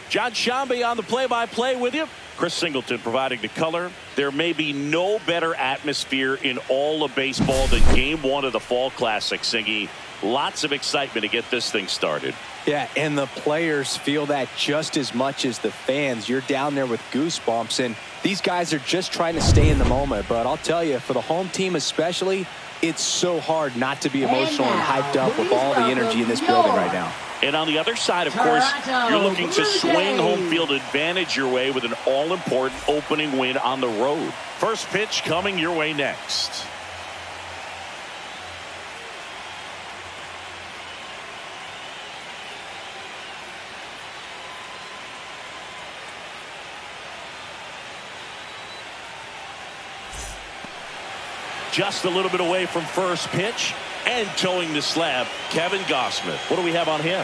John Shambi on the play-by-play with you. Chris Singleton providing the color. There may be no better atmosphere in all of baseball than Game 1 of the Fall Classic, Singy. Lots of excitement to get this thing started. Yeah, and the players feel that just as much as the fans. You're down there with goosebumps, and these guys are just trying to stay in the moment. But I'll tell you, for the home team especially, it's so hard not to be emotional and hyped up with all the energy in this building right now. And on the other side, of course, you're looking to swing home field advantage your way with an all-important opening win on the road. First pitch coming your way next. Just a little bit away from first pitch and towing the slab, Kevin Gossman. What do we have on him?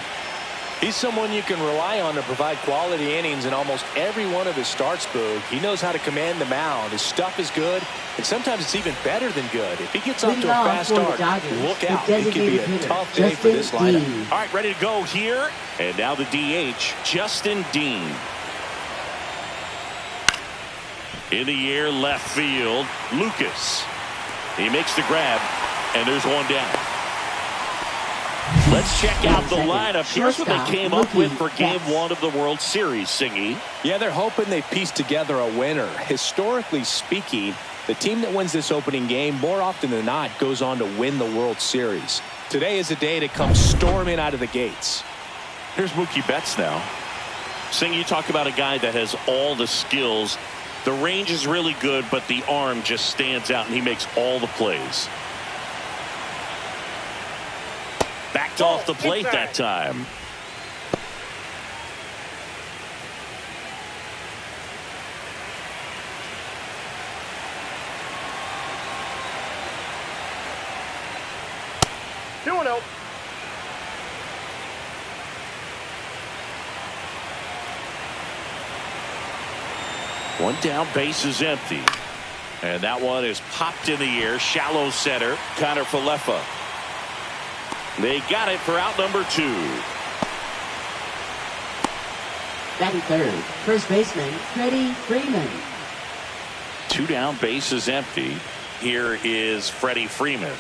He's someone you can rely on to provide quality innings in almost every one of his starts, Boog. He knows how to command the mound. His stuff is good, and sometimes it's even better than good. If he gets off to a fast start, look out. It could be a tough day for this lineup. All right, ready to go here. And now the DH, Justin Dean. In the air, left field, Lucas. He makes the grab, and there's one down. Let's check out the lineup. Here's what they came up with for Game 1 of the World Series, Singy. Yeah, they're hoping they piece together a winner. Historically speaking, the team that wins this opening game more often than not goes on to win the World Series. Today is a day to come storming out of the gates. Here's Mookie Betts now. Singy, you talk about a guy that has all the skills. The range is really good, but the arm just stands out, and he makes all the plays. Backed off the plate that time. Doing it. One down, base is empty. And that one is popped in the air. Shallow center. Connor Falefa. They got it for out number 2. Batting third, first baseman, Freddie Freeman. 2 down, base is empty. Here is Freddie Freeman.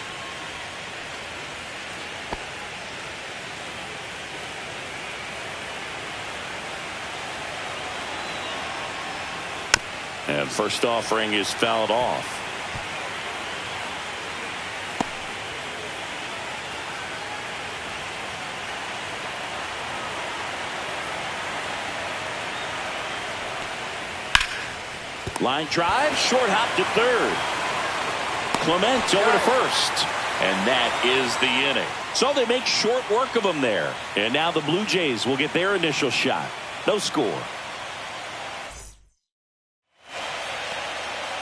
And first offering is fouled off. Line drive, short hop to third. Clement over to first. And that is the inning. So they make short work of them there. And now the Blue Jays will get their initial shot. No score.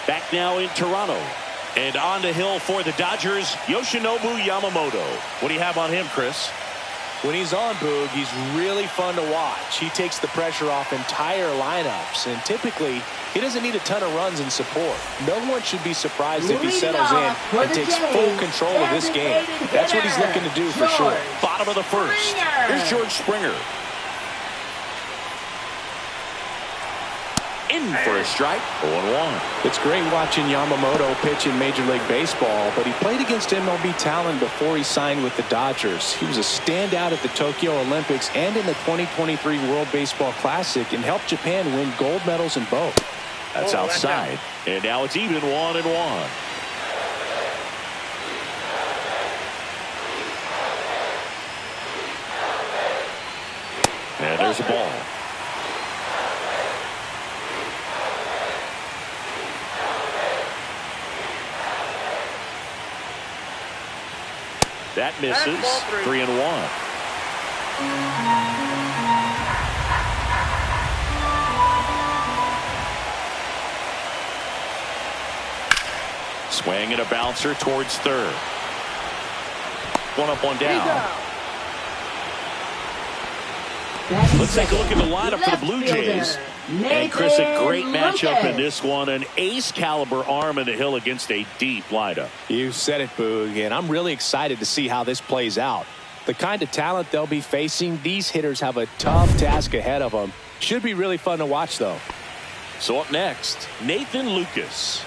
Back now in Toronto. And on the hill for the Dodgers, Yoshinobu Yamamoto. What do you have on him, Chris? When he's on, Boog, he's really fun to watch. He takes the pressure off entire lineups, and typically he doesn't need a ton of runs and support. No one should be surprised if he settles in and takes full control of this game. That's what he's looking to do for sure. Bottom of the first. Here's George Springer. In for a strike. 0-1. It's great watching Yamamoto pitch in Major League Baseball, but he played against MLB talent before he signed with the Dodgers. He was a standout at the Tokyo Olympics and in the 2023 World Baseball Classic and helped Japan win gold medals in both. That's outside. And now it's even 1-1. And there's a ball. That misses. 3-1. Swing and a bouncer towards third. One up, one down. Let's take a look at the lineup for the Blue Jays. And Chris, a great matchup in this one. An ace caliber arm in the hill against a deep lineup. You said it, Boog, and I'm really excited to see how this plays out. The kind of talent they'll be facing, these hitters have a tough task ahead of them. Should be really fun to watch, though. So up next, Nathan Lucas.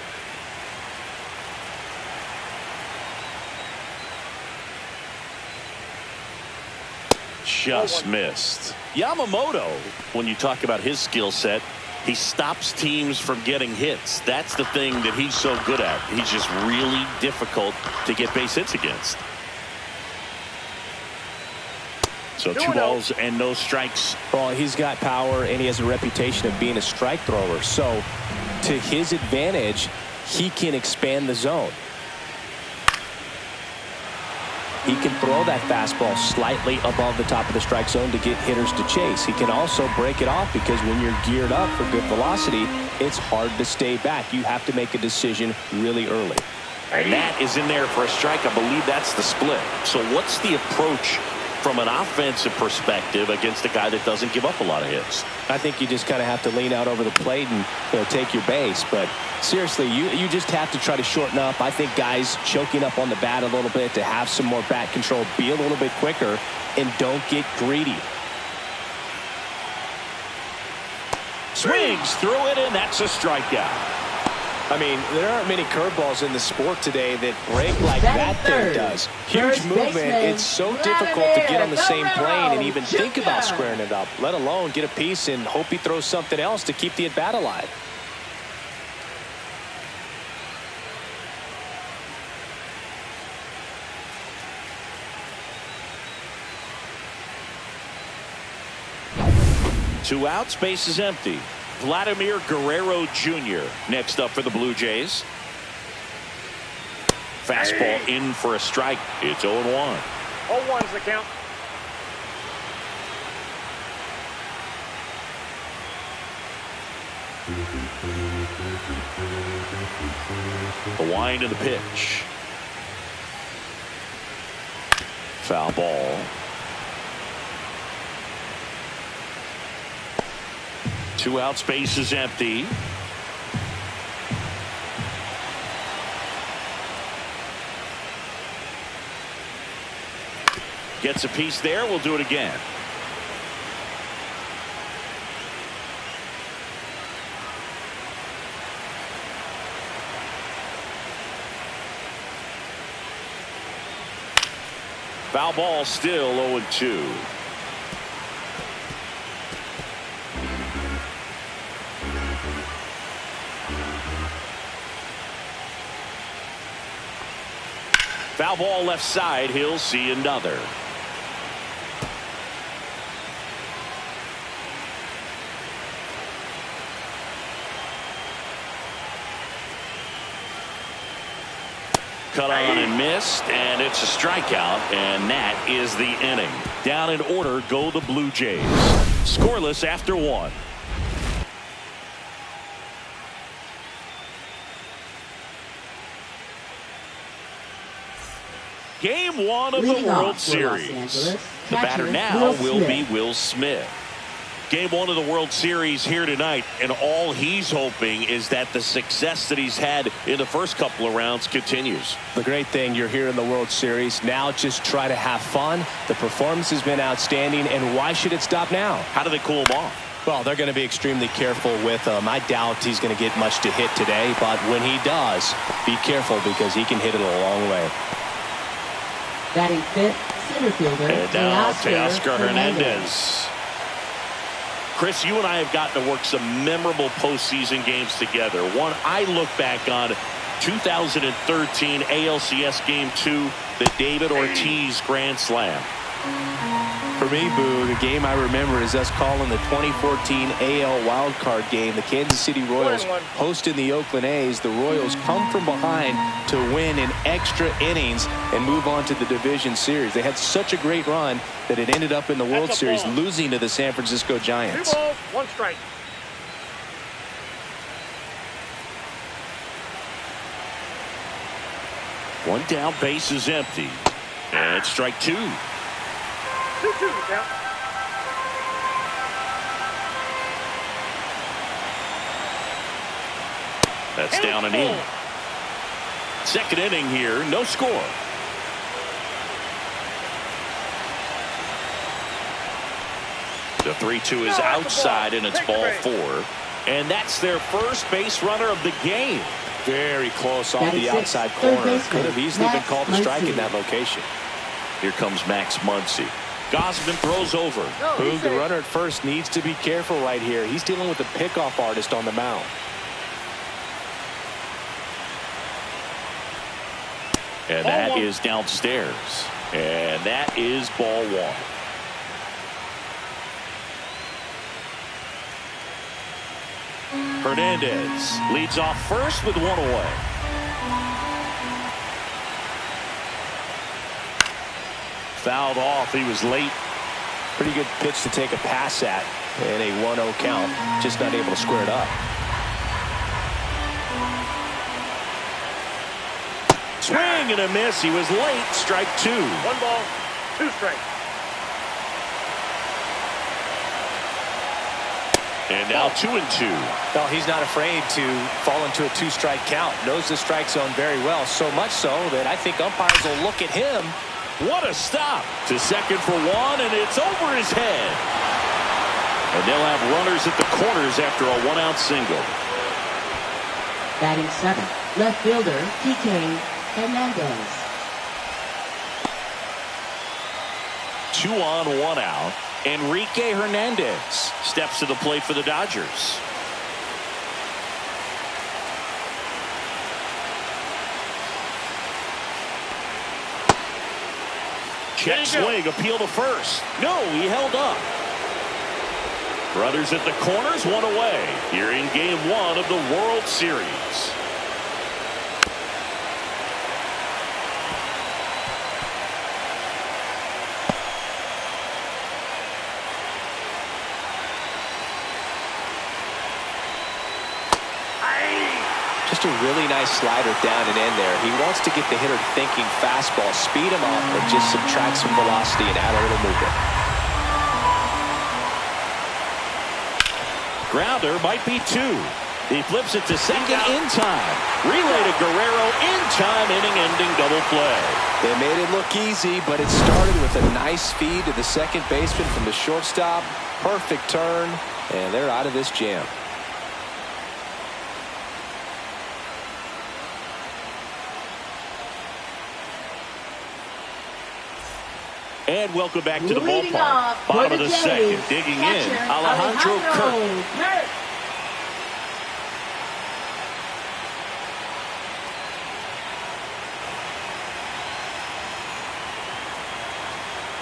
Just missed. Yamamoto, when you talk about his skill set, he stops teams from getting hits. That's the thing that he's so good at. He's just really difficult to get base hits against. So 2 balls and no strikes. Well, he's got power, and he has a reputation of being a strike thrower. So to his advantage, he can expand the zone. He can throw that fastball slightly above the top of the strike zone to get hitters to chase. He can also break it off because when you're geared up for good velocity, it's hard to stay back. You have to make a decision really early. And that is in there for a strike. I believe that's the split. So what's the approach from an offensive perspective against a guy that doesn't give up a lot of hits? I think you just kind of have to lean out over the plate and take your base. But seriously, you just have to try to shorten up. I think guys choking up on the bat a little bit to have some more bat control, be a little bit quicker, and don't get greedy. Swings through it, and that's a strikeout. I mean, there aren't many curveballs in the sport today that break like that thing does. Huge movement. It's so difficult to get on the same plane and even think about squaring it up, let alone get a piece and hope he throws something else to keep the at-bat alive. Two outs, base is empty. Vladimir Guerrero Jr. next up for the Blue Jays. Fastball in for a strike. It's 0-1. 0-1's the count. The wind of the pitch. Foul ball. Two out, space is empty. Gets a piece there. We'll do it again. Foul ball, still 0-2. Foul ball left side. He'll see another. Cut on and missed, and it's a strikeout, and that is the inning. Down in order go the Blue Jays. Scoreless after 1. Game 1 of the World Series. The batter now will be Will Smith. Game 1 of the World Series here tonight, and all he's hoping is that the success that he's had in the first couple of rounds continues. The great thing, you're here in the World Series. Now just try to have fun. The performance has been outstanding, and why should it stop now? How do they cool him off? Well, they're going to be extremely careful with him. I doubt he's going to get much to hit today, but when he does, be careful because he can hit it a long way. Batting fifth, center fielder, and now Teoscar Hernandez. Chris, you and I have gotten to work some memorable postseason games together. One I look back on, 2013 ALCS Game 2, the David Ortiz Grand Slam. For me, Boo, the game I remember is us calling the 2014 AL wildcard game. The Kansas City Royals hosting the Oakland A's. The Royals come from behind to win in extra innings and move on to the division series. They had such a great run that it ended up in the World Series losing to the San Francisco Giants. 2 balls, 1 strike. One down, base is empty. And it's strike 2. 2-2 count. That's down and in. Second inning here, no score. The 3-2 is outside, and it's ball 4. And that's their first base runner of the game. Very close off the outside corner. Could have easily been called a strike in that location. Here comes Max Muncy. Gausman throws over. Boog, the runner at first, needs to be careful right here. He's dealing with a pickoff artist on the mound. And that is downstairs. And that is ball 1. Hernandez leads off first with 1 away. Fouled off. He was late. Pretty good pitch to take a pass at in a 1-0 count. Just not able to square it up. Swing and a miss. He was late. Strike 2. 1 ball, 2 strikes. And now 2-2. Well, he's not afraid to fall into a 2-strike count. Knows the strike zone very well. So much so that I think umpires will look at him. What a stop. To second for 1, and it's over his head. And they'll have runners at the corners after a 1-out single. Batting 7th, left fielder, TK Hernandez. 2 on, 1 out. Enrique Hernandez steps to the plate for the Dodgers. Check swing, appeal to first. No, he held up. Brothers at the corners, 1 away. Here in game 1 of the World Series. Just a really nice slider down and in there. He wants to get the hitter thinking fastball, speed him up, and just subtract some velocity and add a little movement. Grounder might be 2. He flips it to second in time. Relay to Guerrero in time, inning-ending double play. They made it look easy, but it started with a nice feed to the second baseman from the shortstop. Perfect turn, and they're out of this jam. And welcome back to the ballpark. Bottom of the second, digging in, Alejandro Kirk.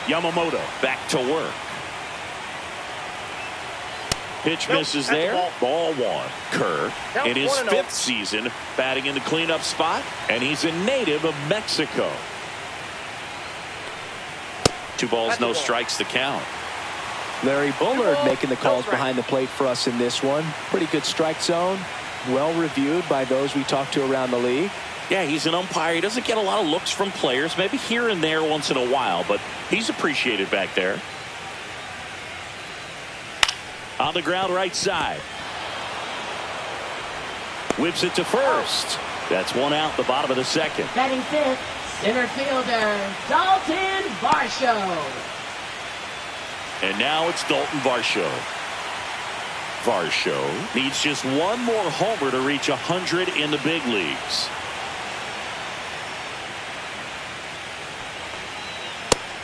Yamamoto back to work. Pitch misses there. Ball 1. Kirk in his 5th season batting in the cleanup spot, and he's a native of Mexico. 2 balls, no strikes to count. Larry Bullard making the calls behind the plate for us in this one. Pretty good strike zone. Well reviewed by those we talked to around the league. Yeah, he's an umpire. He doesn't get a lot of looks from players, maybe here and there once in a while, but he's appreciated back there. On the ground right side. Whips it to first. That's 1 out, the bottom of the second. Batting 5th, center fielder, Dalton Varsho. And now it's Dalton Varsho. Varsho needs just 1 more homer to reach 100 in the big leagues.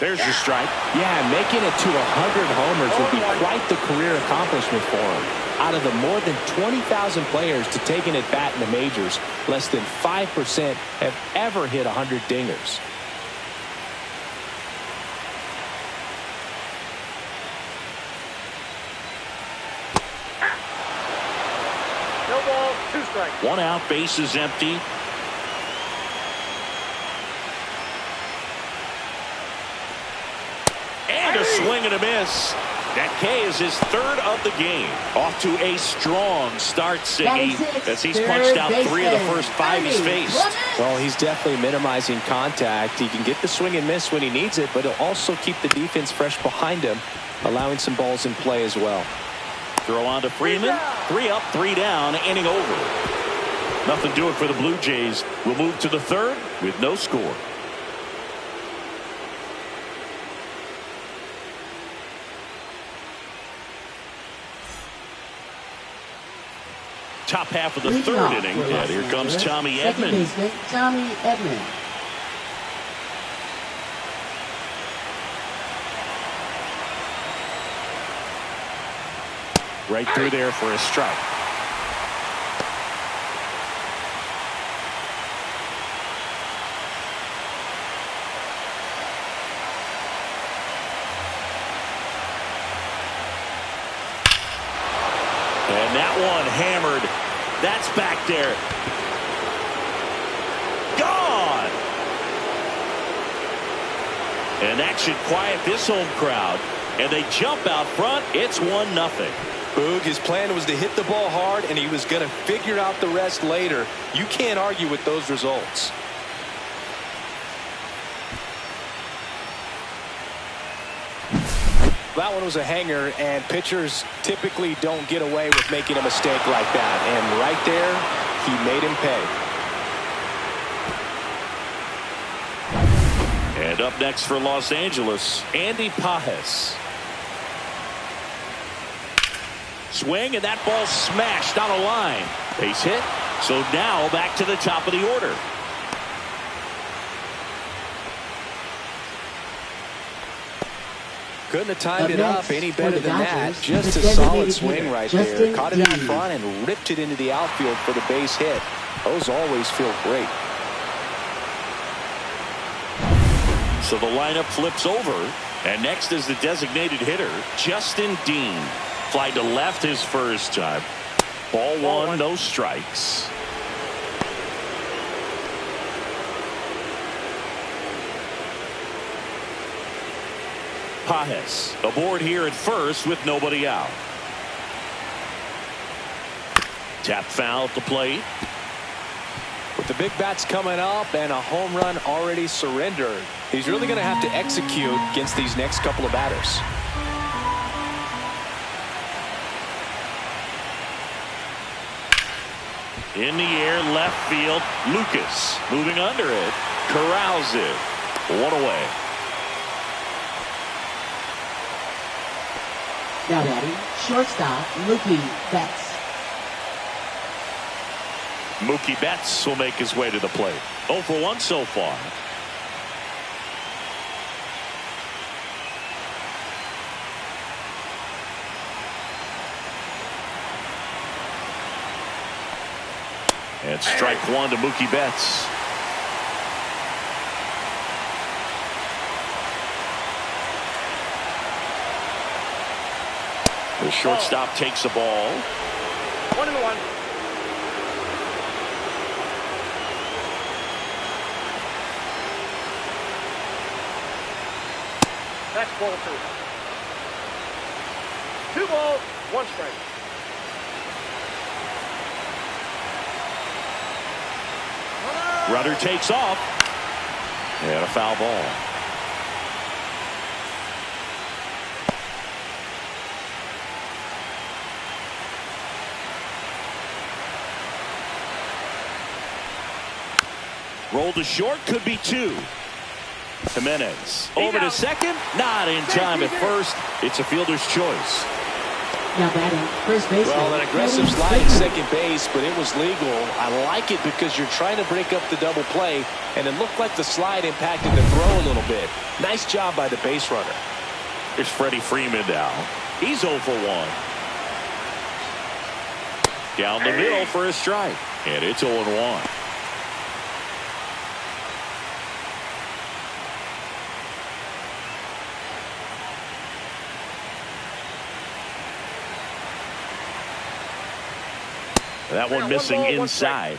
There's your strike. Yeah, making it to 100 homers would be quite the career accomplishment for him. Out of the more than 20,000 players to take an at-bat in the majors, less than 5% have ever hit 100 dingers. No ball, 2 strikes. 1 out, base is empty. And a swing and a miss. That K is his 3rd of the game. Off to a strong start, Siggy, as he's punched out 3 of the first 5 he's faced. Well, he's definitely minimizing contact. He can get the swing and miss when he needs it, but he'll also keep the defense fresh behind him, allowing some balls in play as well. Throw on to Freeman. 3 up, 3 down, inning over. Nothing doing for the Blue Jays. We'll move to the 3rd with no score. top half of the Leading third off inning. for Los And here comes Angeles, Tommy second Edman. baseman, Tommy Edman. Right through there for a strike. And that one hammered. That's back there. Gone. And that should quiet this home crowd. And they jump out front. It's 1-0. Boog, his plan was to hit the ball hard, and he was going to figure out the rest later. You can't argue with those results. That one was a hanger, and pitchers typically don't get away with making a mistake like that. And right there, he made him pay. And up next for Los Angeles, Andy Pages. Swing, and that ball smashed down a line. Base hit. So now back to the top of the order. Couldn't have timed it up any for better the than that. Dodgers, Just the a solid designated swing hitter, right there. Justin Caught it out Dean. front and ripped it into the outfield for the base hit. Those always feel great. So the lineup flips over. And next is the designated hitter, Justin Dean. Fly to left his first time. Ball one, no strikes. Pages aboard here at first with nobody out. Tap foul at the plate. With the big bats coming up and a home run already surrendered, he's really going to have to execute against these next couple of batters. In the air, left field. Lucas moving under it. Corrals it. One away. Now batting, shortstop, Mookie Betts. Mookie Betts will make his way to the plate. 0 for 1 so far. And strike one to Mookie Betts. The shortstop takes the ball. 1-1. That's ball 2. 2 balls, 1 strike. Runner takes off. And a foul ball. Roll to short, could be 2. Jimenez over to second, not in time at first. It's a fielder's choice. Now batting, first baseman. Well, an aggressive Freddie slide at Freeman. second base, but it was legal. I like it because you're trying to break up the double play, and it looked like the slide impacted the throw a little bit. Nice job by the base runner. Here's Freddie Freeman now. He's 0 for 1. Down the middle for a strike. And it's 0-1. That one missing inside.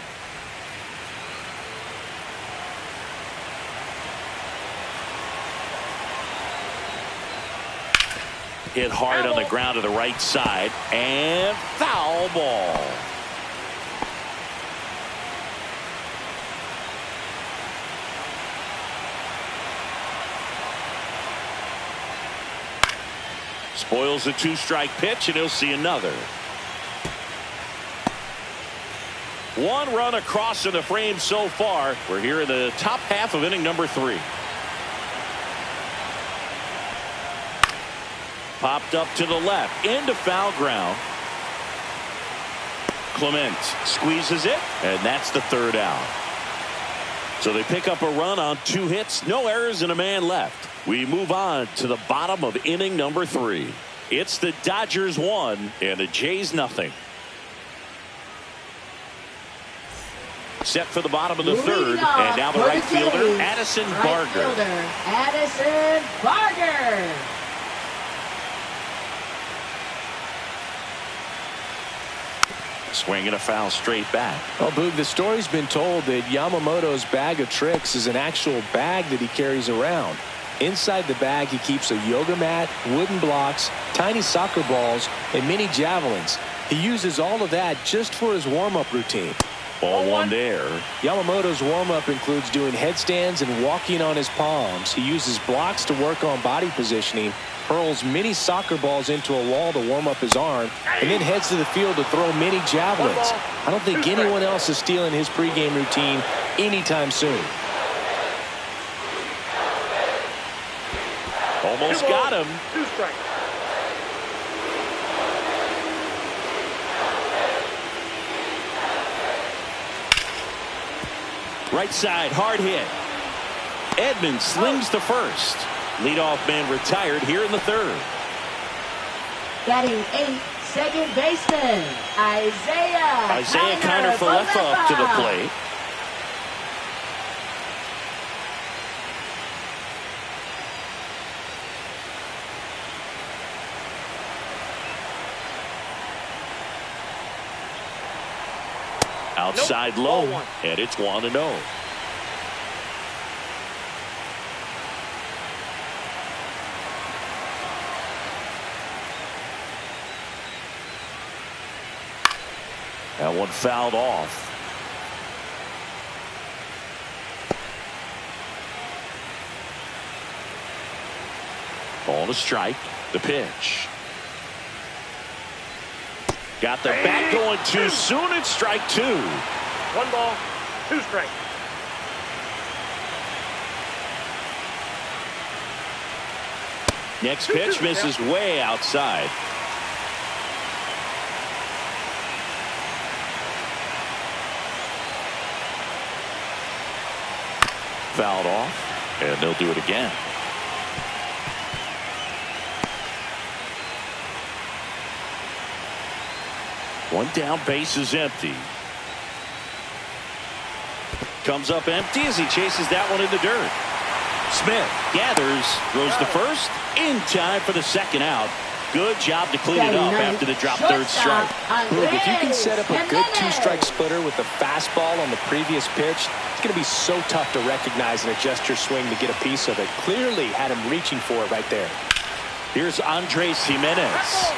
Hit hard on the ground to the right side. And foul ball. Spoils a 2-strike pitch, and he'll see another. 1 run across in the frame so far. We're here in the top half of inning number 3. Popped up to the left into foul ground. Clement squeezes it, and that's the third out. So they pick up a run on 2 hits, no errors, and a man left. We move on to the bottom of inning number 3. It's the Dodgers 1 and the Jays nothing. Set for the bottom of the third, and now the right fielder, Addison Barger. Addison Barger. Swinging a foul straight back. Well, Boog, the story's been told that Yamamoto's bag of tricks is an actual bag that he carries around. Inside the bag, he keeps a yoga mat, wooden blocks, tiny soccer balls, and mini javelins. He uses all of that just for his warm-up routine. Ball one there. Yamamoto's warm-up includes doing headstands and walking on his palms. He uses blocks to work on body positioning, hurls mini soccer balls into a wall to warm up his arm, and then heads to the field to throw mini javelins. I don't think anyone else is stealing his pregame routine anytime soon. Almost got him. 2 strikes. Right side, hard hit. Edmonds slings to first. Leadoff man retired here in the third. Batting 8th, second baseman, Isaiah Kiner Falefa up to the plate. Outside low, and it's 1-0. That one fouled off. Ball to strike. The pitch. Got the bat going too soon. It's strike 2. 1 ball, 2 strikes. Next pitch misses way outside. Fouled off, and they'll do it again. One down, base is empty. Comes up empty as he chases that one in the dirt. Smith gathers, throws the first, in time for the second out. Good job to clean it up after the drop third strike. Look, if you can set up a good 2-strike splitter with the fastball on the previous pitch, it's going to be so tough to recognize and adjust your swing to get a piece of it. Clearly had him reaching for it right there. Here's Andres Jimenez.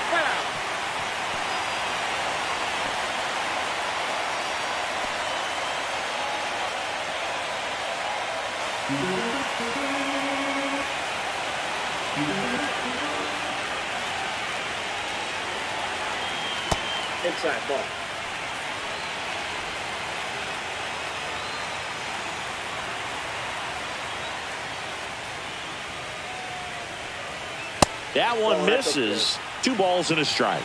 Inside ball. That one misses. 2 balls and a strike.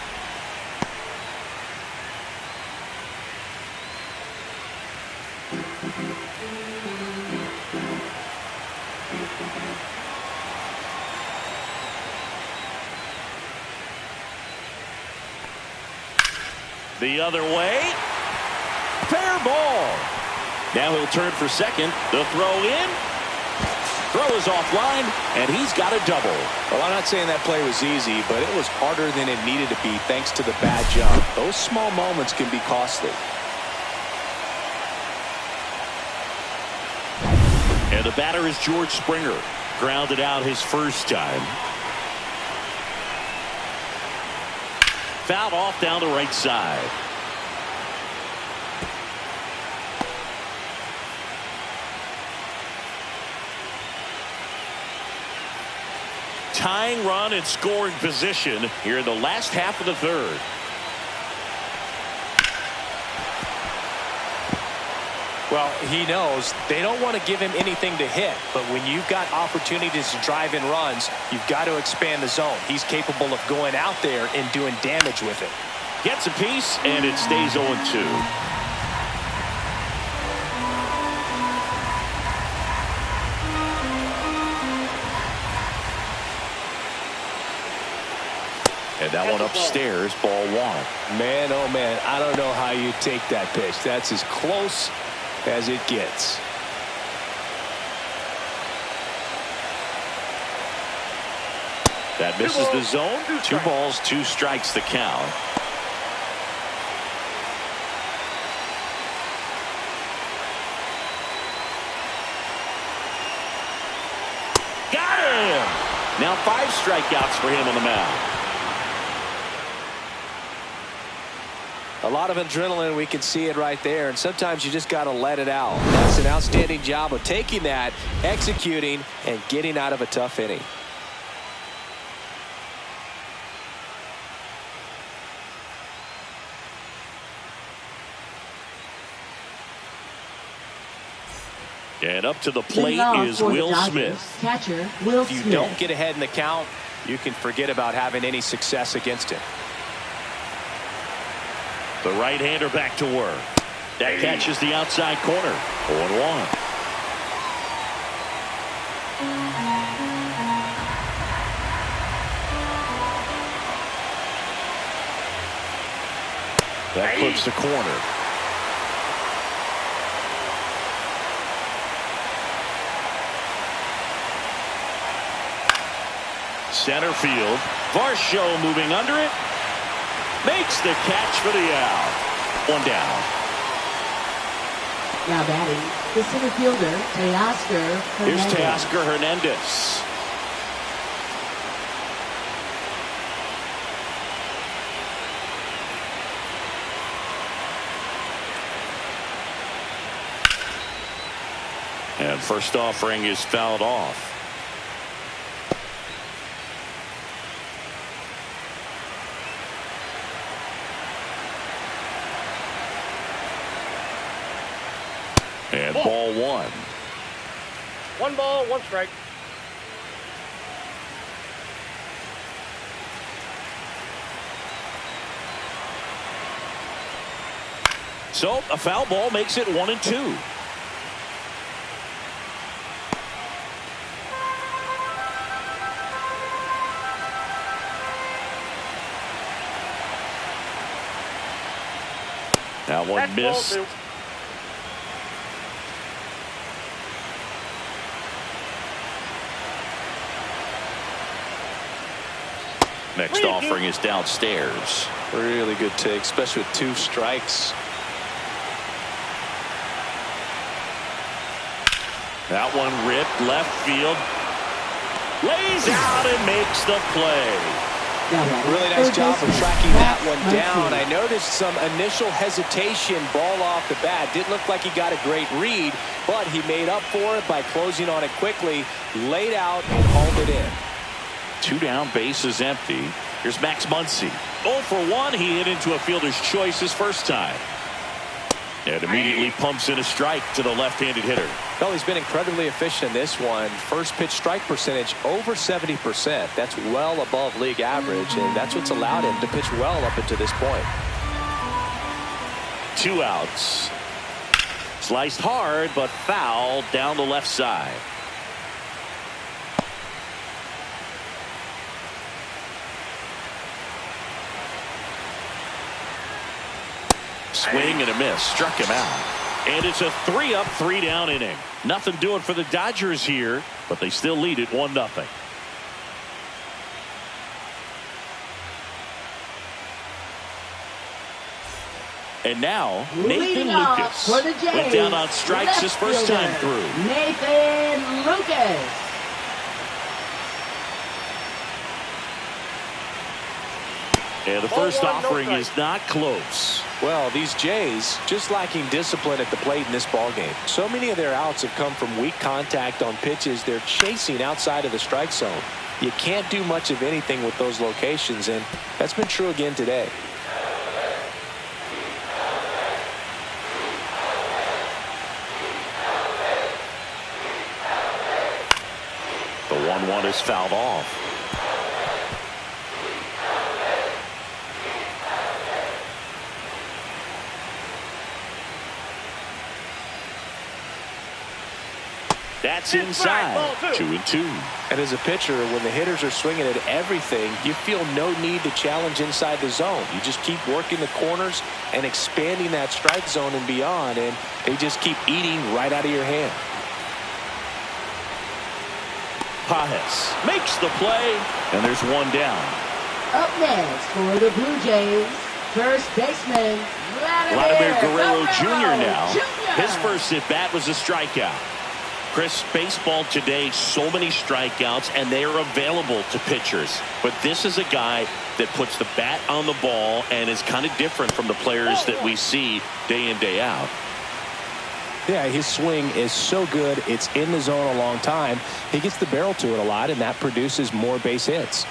The other way. Fair ball. Now he'll turn for second. The throw in. Throw is offline, and he's got a double. Well, I'm not saying that play was easy, but it was harder than it needed to be thanks to the bad jump. Those small moments can be costly. And the batter is George Springer. Grounded out his first time. Fouled off down the right side. Tying run in scoring position here in the last half of the third. Well, he knows they don't want to give him anything to hit, but when you've got opportunities to drive in runs, you've got to expand the zone. He's capable of going out there and doing damage with it. Gets a piece, and it stays 0-2. And that one upstairs, ball 1. Man, oh man, I don't know how you take that pitch. That's as close as it gets. That misses the zone. 2 balls, 2 strikes the count. Got him! Now 5 strikeouts for him on the mound. A lot of adrenaline, we can see it right there, and sometimes you just got to let it out. That's an outstanding job of taking that, executing, and getting out of a tough inning. And up to the plate is Will Smith. Catcher, Will If you Smith. don't get ahead in the count, you can forget about having any success against him. The right-hander back to work. That catches the outside corner. 0-1. That clips the corner. Center field. Varsho moving under it. Makes the catch for the out. 1 down. Now batting, the center fielder, Teoscar Here's Hernandez. Teoscar Hernandez. And first offering is fouled off. And ball 1. 1 ball, 1 strike. So a foul ball makes it 1-2. That one That's ball missed. 2. Next offering is downstairs. Really good take, especially with 2 strikes. That one ripped left field. Lays out and makes the play. Now batting, Really nice third job of baseman, tracking that Max one Muncy. down. I noticed some initial hesitation, ball off the bat. Didn't look like he got a great read, but he made up for it by closing on it quickly, laid out, and hauled it in. 2 down, bases empty. Here's Max Muncy. 0 for 1. He hit into a fielder's choice his first time. And immediately pumps in a strike to the left-handed hitter. Well, he's been incredibly efficient in this one. First pitch strike percentage over 70%. That's well above league average, and that's what's allowed him to pitch well up until this point. 2 outs. Sliced hard, but foul down the left side. Swing and a miss. Struck him out. And it's a 3-up, 3-down inning. Nothing doing for the Dodgers here, but they still lead it 1-0. And now, Nathan Leading off Lucas for the Jays, went down on strikes left his first fielder, time through. Nathan Lucas. And the Ball first 1, no offering strike. is not close. Well, these Jays just lacking discipline at the plate in this ballgame. So many of their outs have come from weak contact on pitches they're chasing outside of the strike zone. You can't do much of anything with those locations, and that's been true again today. The 1-1 is fouled off. That's inside. 2-2. And as a pitcher, when the hitters are swinging at everything, you feel no need to challenge inside the zone. You just keep working the corners and expanding that strike zone and beyond, and they just keep eating right out of your hand. Pajes makes the play, and there's one down. Up next for the Blue Jays, first baseman, Vladimir Guerrero Jr. now. Jr. His first at-bat was a strikeout. Chris, baseball today, so many strikeouts, and they are available to pitchers. But this is a guy that puts the bat on the ball and is kind of different from the players that we see day in, day out. Yeah, his swing is so good. It's in the zone a long time. He gets the barrel to it a lot, and that produces more base hits.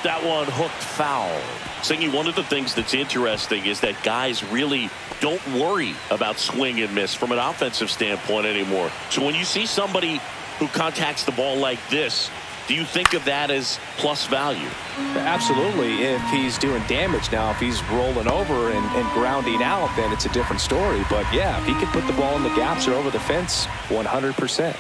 That one hooked foul. Singy, one of the things that's interesting is that guys really don't worry about swing and miss from an offensive standpoint anymore. So when you see somebody who contacts the ball like this, do you think of that as plus value? Absolutely. If he's doing damage now, if he's rolling over and grounding out, then it's a different story. But yeah, if he can put the ball in the gaps or over the fence, 100%.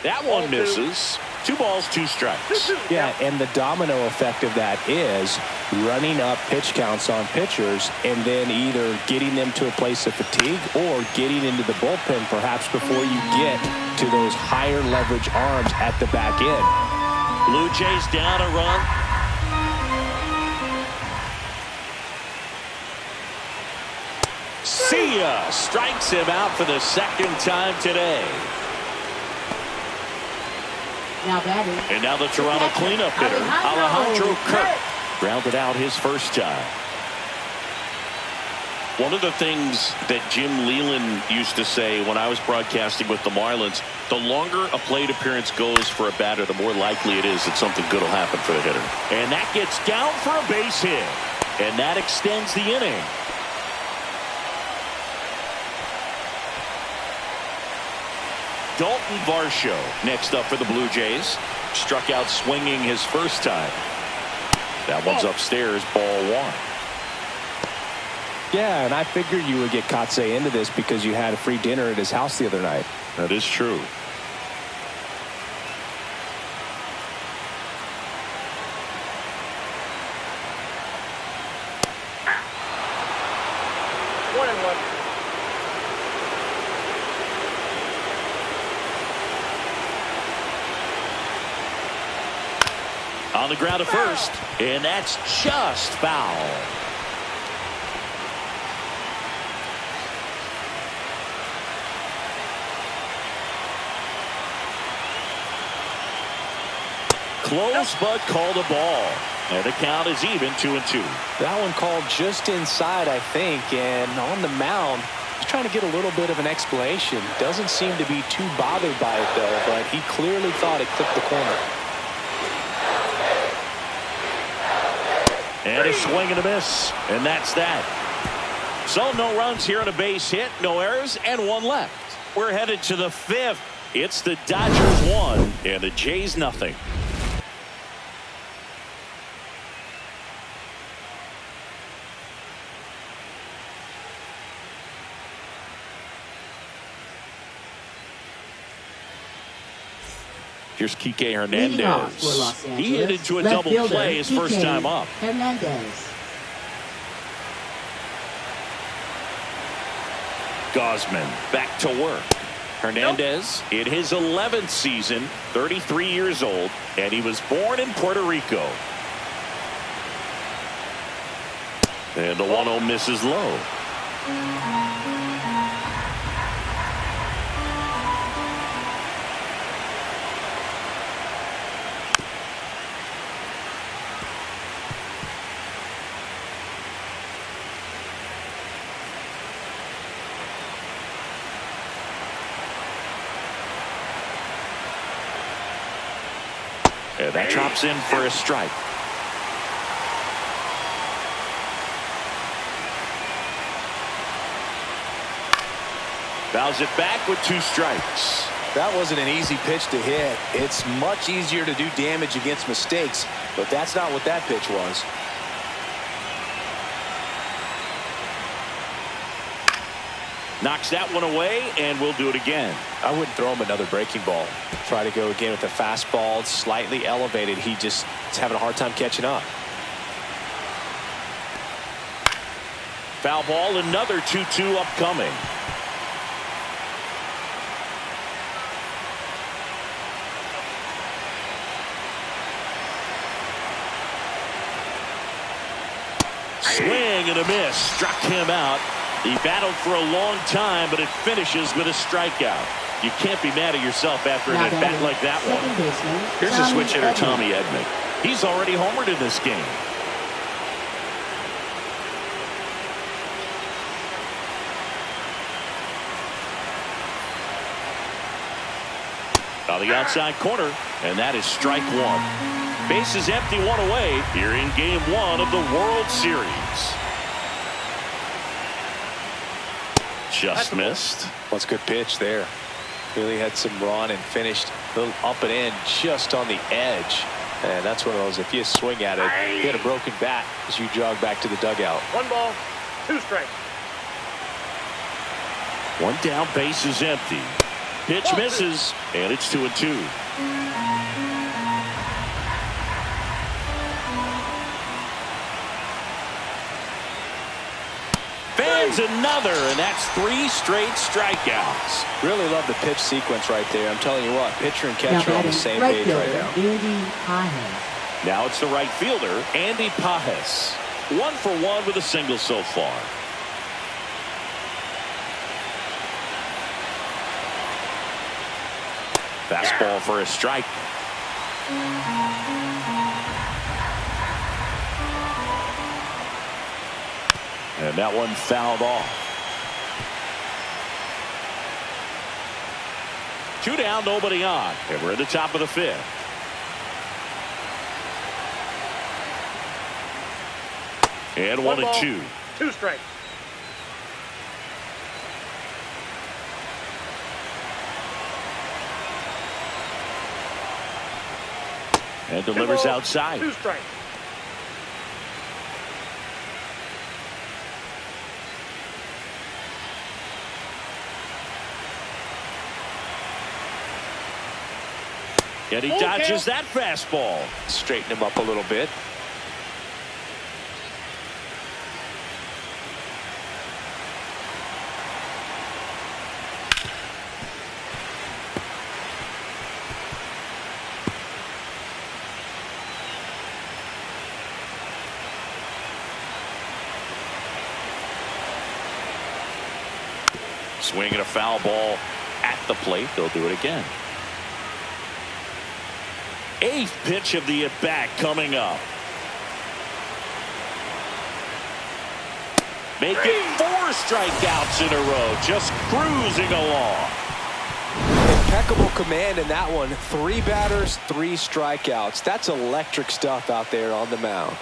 That one misses. 2 balls, 2 strikes. Yeah, and the domino effect of that is running up pitch counts on pitchers and then either getting them to a place of fatigue or getting into the bullpen perhaps before you get to those higher leverage arms at the back end. Blue Jays down a run. See ya! Strikes him out for the second time today. Now batting. And now the Toronto cleanup hitter, Alejandro Kirk, grounded out his first time. One of the things that Jim Leland used to say when I was broadcasting with the Marlins, the longer a plate appearance goes for a batter, the more likely it is that something good will happen for the hitter. And that gets down for a base hit. And that extends the inning. Dalton Varsho next up for the Blue Jays. Struck out swinging his first time. That one's upstairs, ball 1. Yeah, and I figured you would get Kotsay into this because you had a free dinner at his house the other night. That is true. One and one. On the ground to first, and that's just foul. Close, but called a ball. And the count is even, 2-2. That one called just inside, I think, and on the mound, he's trying to get a little bit of an explanation. Doesn't seem to be too bothered by it, though, but he clearly thought it clipped the corner. And a swing and a miss, and that's that. So no runs here on a base hit, no errors, and 1 left. We're headed to the 5th. It's the Dodgers 1 and the Jays nothing. Here's Kike Leading off for Hernandez. Los Angeles, He hit into a left double fielder, play his first Kike time up. Hernandez. Gosman back to work. Hernandez in his 11th season, 33 years old, and he was born in Puerto Rico. And the 1-0 misses low. And that drops in for a strike. Fouls it back with 2 strikes. That wasn't an easy pitch to hit. It's much easier to do damage against mistakes, but that's not what that pitch was. Knocks that one away, and we'll do it again. I wouldn't throw him another breaking ball. Try to go again with the fastball, slightly elevated. He just is having a hard time catching up. Foul ball, another 2-2 upcoming. Swing and a miss. Struck him out. He battled for a long time, but it finishes with a strikeout. You can't be mad at yourself after an at-bat like that one. Here's a switch hitter, Tommy Edman. He's already homered in this game. On the outside corner, and that is strike one. Bases empty, one away here in game one of the World Series. Just missed. That's a good pitch there. Really had some run and finished a little up and in just on the edge. And that's one of those, if you swing at it, you get a broken bat as you jog back to the dugout. 1 ball, 2 strikes. One down, base is empty. Pitch misses, and it's 2-2. Fans another, and that's 3 straight strikeouts. Really love the pitch sequence right there. I'm telling you what, pitcher and catcher on the same page right now. Andy Pajes. Now it's the right fielder, Andy Pajes. 1 for 1 with a single so far. Fastball for a strike. And that one fouled off. 2 down, nobody on. And we're at the top of the 5th. And 1 and 2. 2 strikes. And delivers outside. 2 strikes. And he dodges that fastball. Straighten him up a little bit. Swinging a foul ball at the plate. They'll do it again. 8th pitch of the at-bat coming up. Making 4 strikeouts in a row. Just cruising along. Impeccable command in that one. 3 batters, 3 strikeouts. That's electric stuff out there on the mound.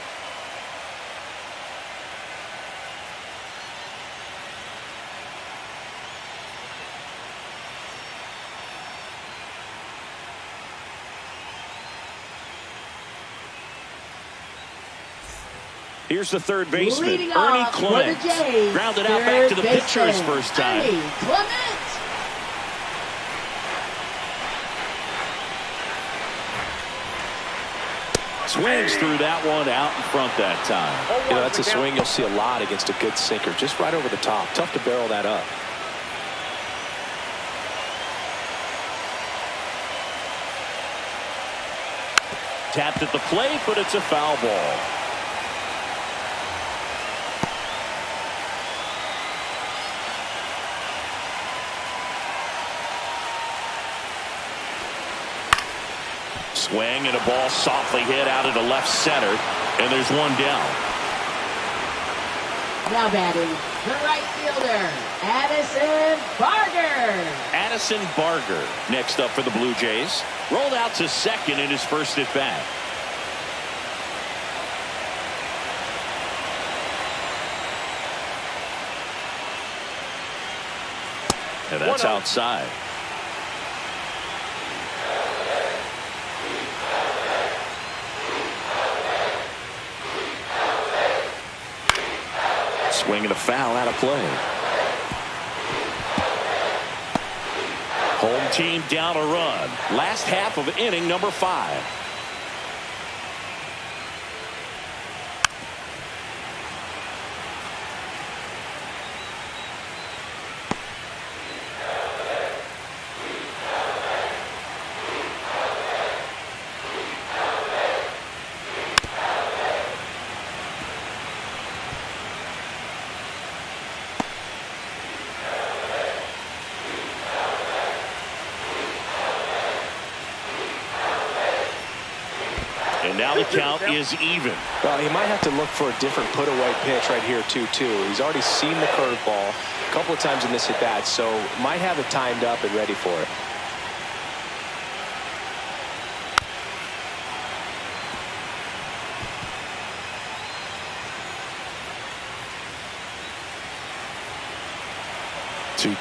Here's the third baseman, Leading Ernie off for Clement. the Jays, Grounded out back to the third pitcher his baseman, first time. Ernie Clement. Swings through that one out in front that time. You know, that's a swing you'll see a lot against a good sinker. Just right over the top. Tough to barrel that up. Tapped at the plate, but it's a foul ball. Swing and a ball softly hit out into left center, and there's one down. Now batting, the right fielder, Addison Barger. Addison Barger next up for the Blue Jays. Rolled out to second in his first at bat. And that's outside. Swing and a foul out of play. team down a run. Last half of inning number 5. And now the count is even. Well, he might have to look for a different put-away pitch right here, too. He's already seen the curveball a couple of times in this at-bat, so might have it timed up and ready for it.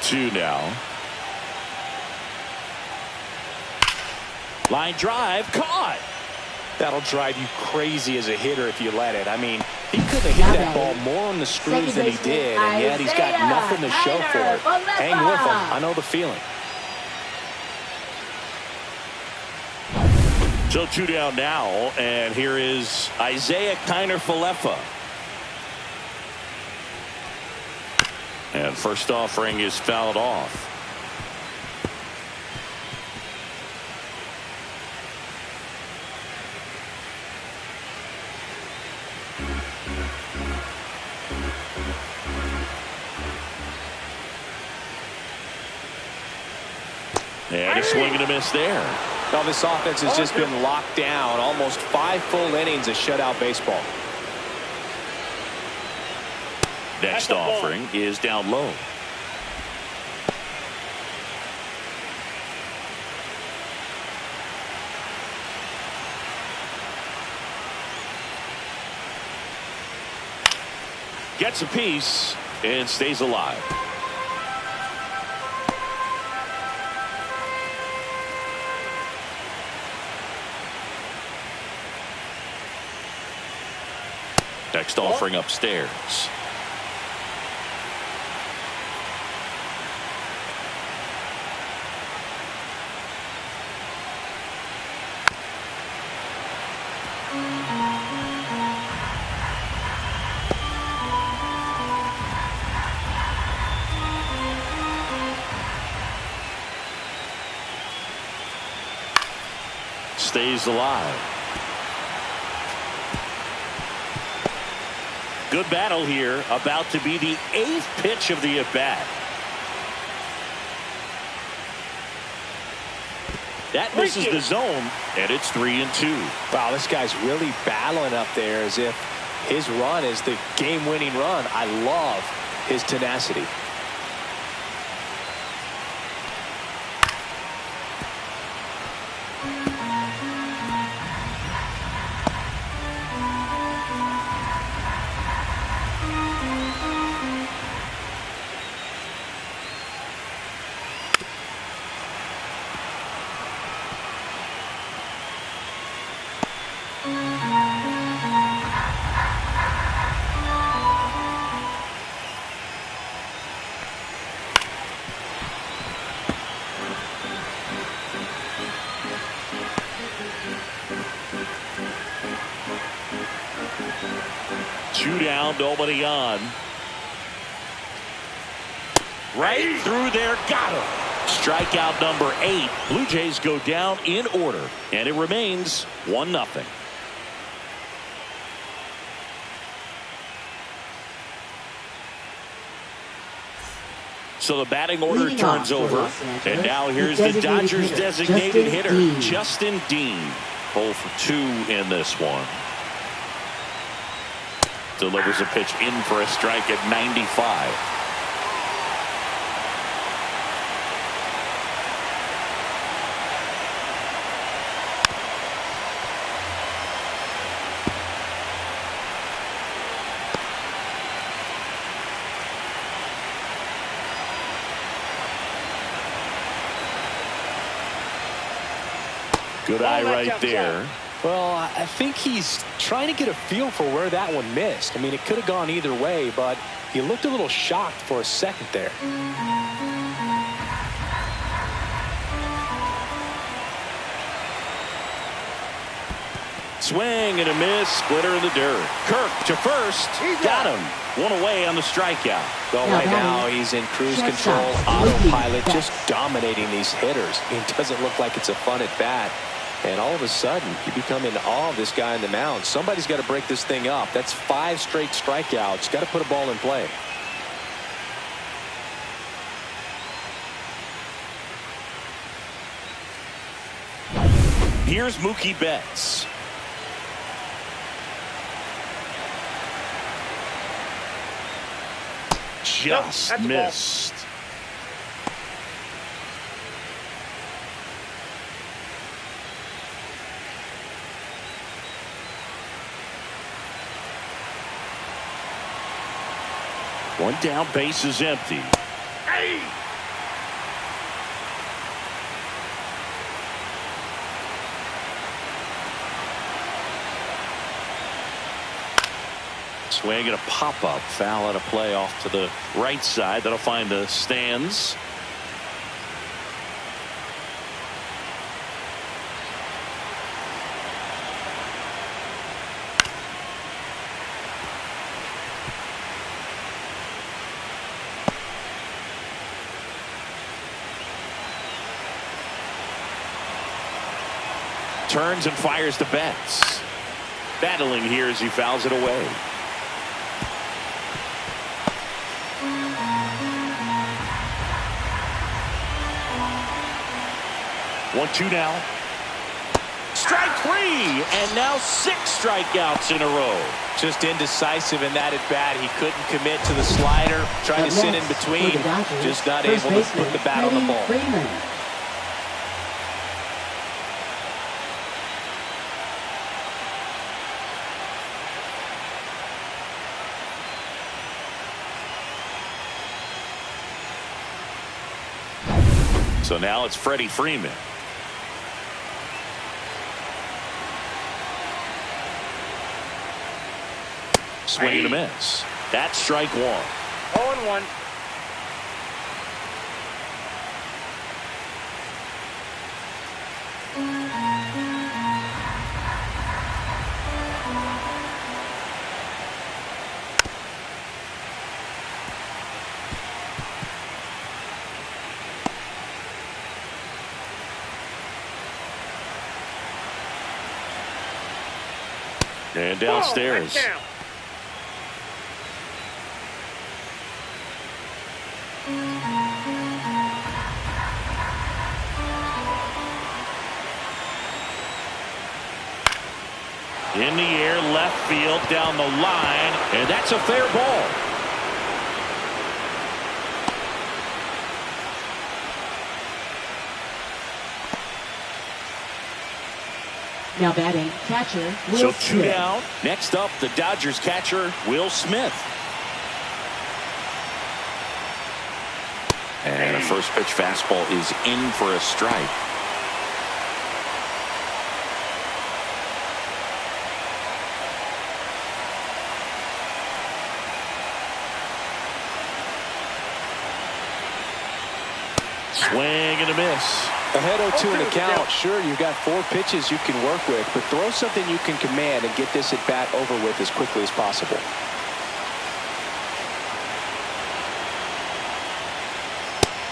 Two now. Line drive caught. That'll drive you crazy as a hitter if you let it. I mean, he could have hit that ball more on the screws than he did, and yet he's got nothing to show for it. Hang with him. I know the feeling. So 2 down now, and here is Isaiah Kiner-Falefa. And first offering is fouled off. And a swing and a miss there. Well, this offense has just been locked down. Almost 5 full innings of shutout baseball. Next offering is down low. Gets a piece and stays alive. Next offering upstairs. Stays alive. Good battle here. About to be the 8th pitch of the at-bat. That misses the zone, and it's 3-2. Wow, this guy's really battling up there as if his run is the game-winning run. I love his tenacity. Two down, nobody on. Right through there, got him. Strikeout number 8. Blue Jays go down in order, and it remains 1-0. So the batting order turns over, and now here's the Dodgers designated hitter, Justin Dean. 0 for 2 in this one. Delivers a pitch in for a strike at 95. Good eye right there. Well, I think he's trying to get a feel for where that one missed. I mean, it could have gone either way, but he looked a little shocked for a second there. Swing and a miss. Splitter in the dirt. Kirk to first. Got him. One away on the strikeout. Well, right now he's in cruise control, autopilot, just dominating these hitters. It doesn't look like it's a fun at bat. And all of a sudden, you become in awe of this guy on the mound. Somebody's got to break this thing up. That's 5 straight strikeouts. Got to put a ball in play. Here's Mookie Betts. Just missed. One down, base is empty. Hey! Swing and a pop-up. Foul out of play off to the right side. That'll find the stands. Turns and fires to Betts. Battling here as he fouls it away. 1-2 now. Strike 3, and now 6 strikeouts in a row. Just indecisive in that at bat. He couldn't commit to the slider, trying to sit in between, just not able to put the bat on the ball. So now it's Freddie Freeman. Swing and a miss. That's strike 1. 0-1. And downstairs. Down. In the air, left field, down the line, and that's a fair ball. Now batting, catcher, Will So Smith. 2 down. Next up, the Dodgers catcher, Will Smith. And a first pitch fastball is in for a strike. Swing and a miss. Ahead 0-2 in the count. Sure, you've got 4 pitches you can work with, but throw something you can command and get this at bat over with as quickly as possible.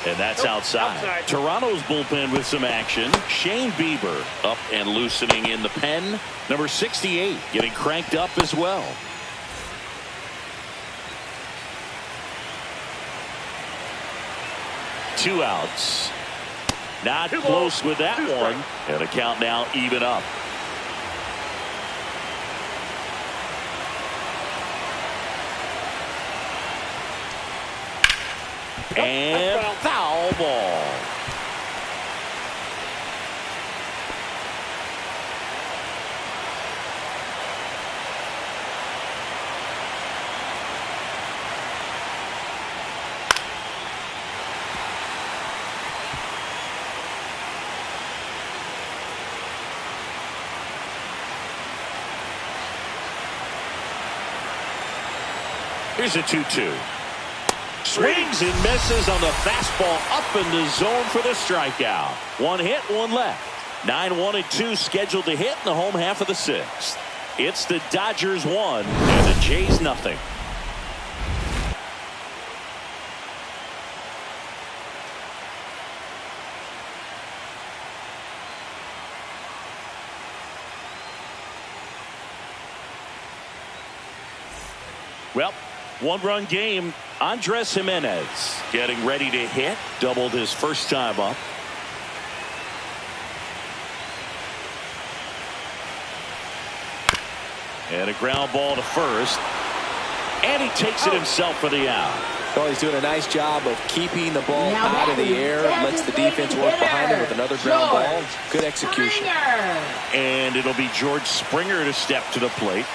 And that's outside. Toronto's bullpen with some action. Shane Bieber up and loosening in the pen. Number 68 getting cranked up as well. Two outs. Not close with that one. And the count now even up. And foul ball. Here's a 2-2. Swings and misses on the fastball up in the zone for the strikeout. One hit, one left. 9-1-2 scheduled to hit in the home half of the sixth. It's the Dodgers 1 and the Jays nothing. Well, one-run game. Andres Jimenez getting ready to hit. Doubled his first time up. And a ground ball to first. And he takes it himself for the out. Well, he's doing a nice job of keeping the ball out of the air. Lets the defense work behind him with another ground ball. Good execution. And it'll be George Springer to step to the plate.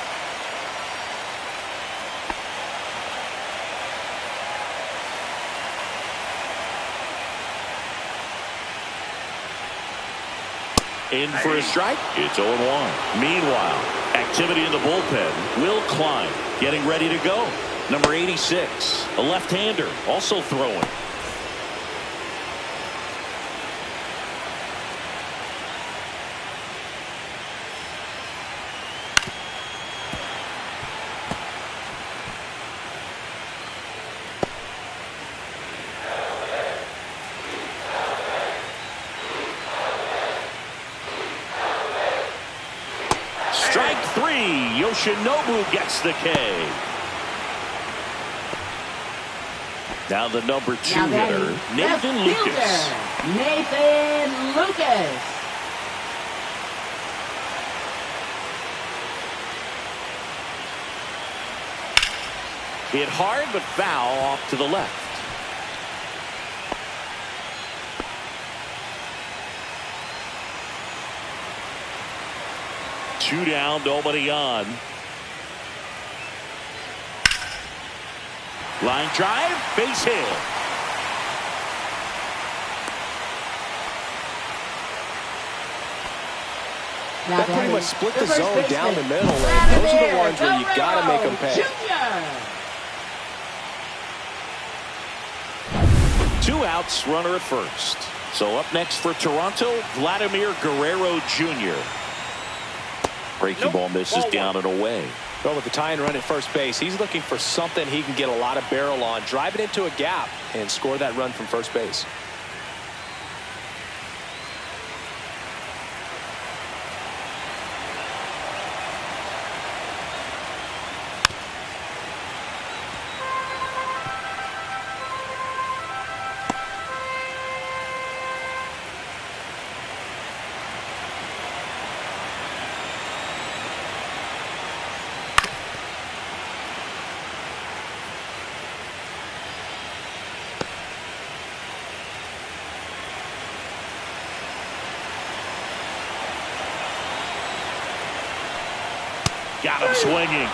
In for a strike. It's 0-1. Meanwhile, activity in the bullpen. Will Klein getting ready to go. Number 86, a left-hander, also throwing. Strike three. Yoshinobu gets the K. Now the number 2 hitter, Nathan Lucas. Nathan Lucas. Hit hard but foul off to the left. Two down, nobody on. Line drive, base hit. That pretty much split the zone down the middle, and those are the ones where you got to make them pay. Two outs, runner at first. So up next for Toronto, Vladimir Guerrero Jr. Breaking ball misses down and away. Well, with the tying run at first base, he's looking for something he can get a lot of barrel on, drive it into a gap, and score that run from first base. Got him swinging.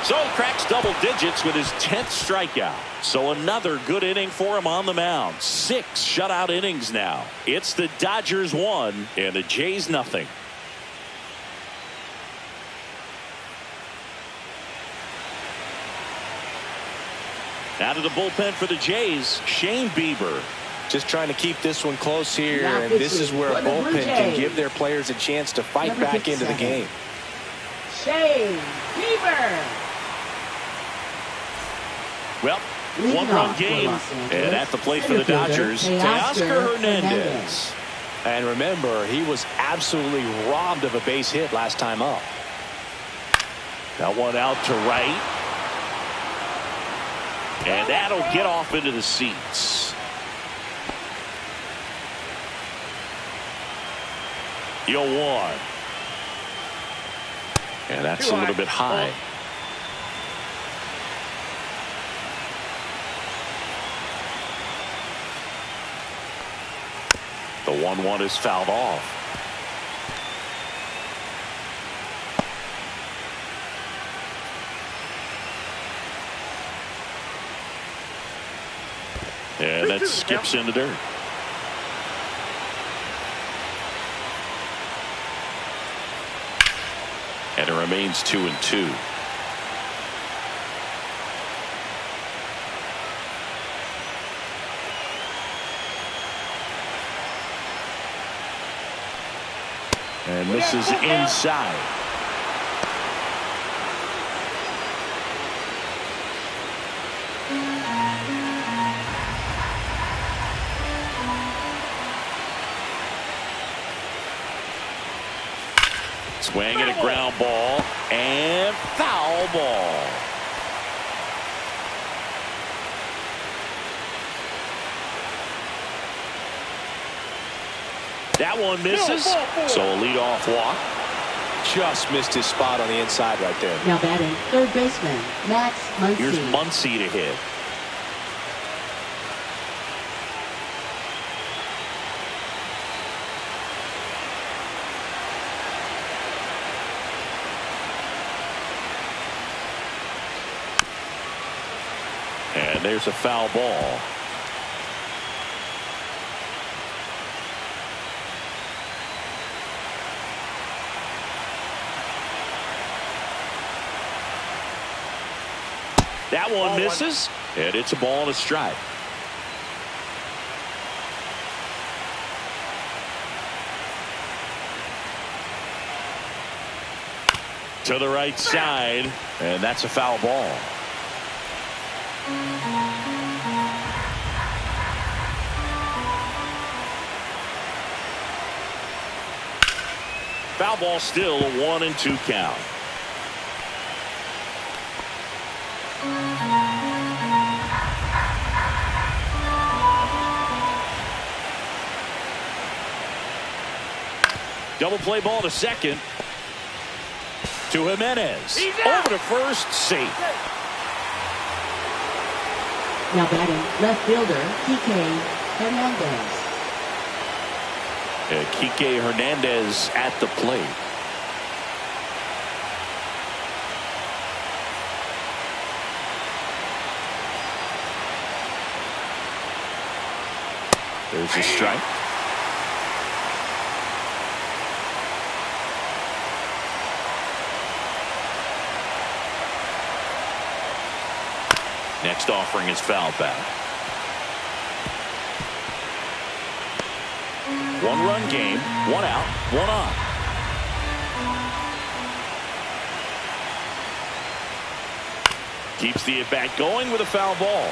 So he cracks double digits with his 10th strikeout. So another good inning for him on the mound. 6 shutout innings now. It's the Dodgers 1 and the Jays nothing. Out of the bullpen for the Jays, Shane Bieber. Just trying to keep this one close here, and this is where a bullpen can give their players a chance to fight back into the game. Shane Bieber. Well, one-run game, and at the plate for the Dodgers, Teoscar Hernandez. And remember, he was absolutely robbed of a base hit last time up. That one out to right. And that'll get off into the seats. The 0-1. And that's a little bit high. The 1-1 is fouled off. And that skips in the dirt. And it remains 2-2. And misses inside. Swing and a ground ball and foul ball. That one misses. So a leadoff walk. Just missed his spot on the inside right there. Now batting, third baseman, Max Muncy. Here's Muncy to hit. And there's a foul ball. That one misses, and it's a ball and a strike. To the right side, and that's a foul ball. Foul ball, still a 1-2 count. Double play ball to second. To Jimenez. Over to first, safe. Now batting, left fielder, Kike Hernandez. Kike Hernandez at the plate. There's a strike. Next offering is foul back. 1-run game, 1 out, 1 on. Keeps the at-bat going with a foul ball.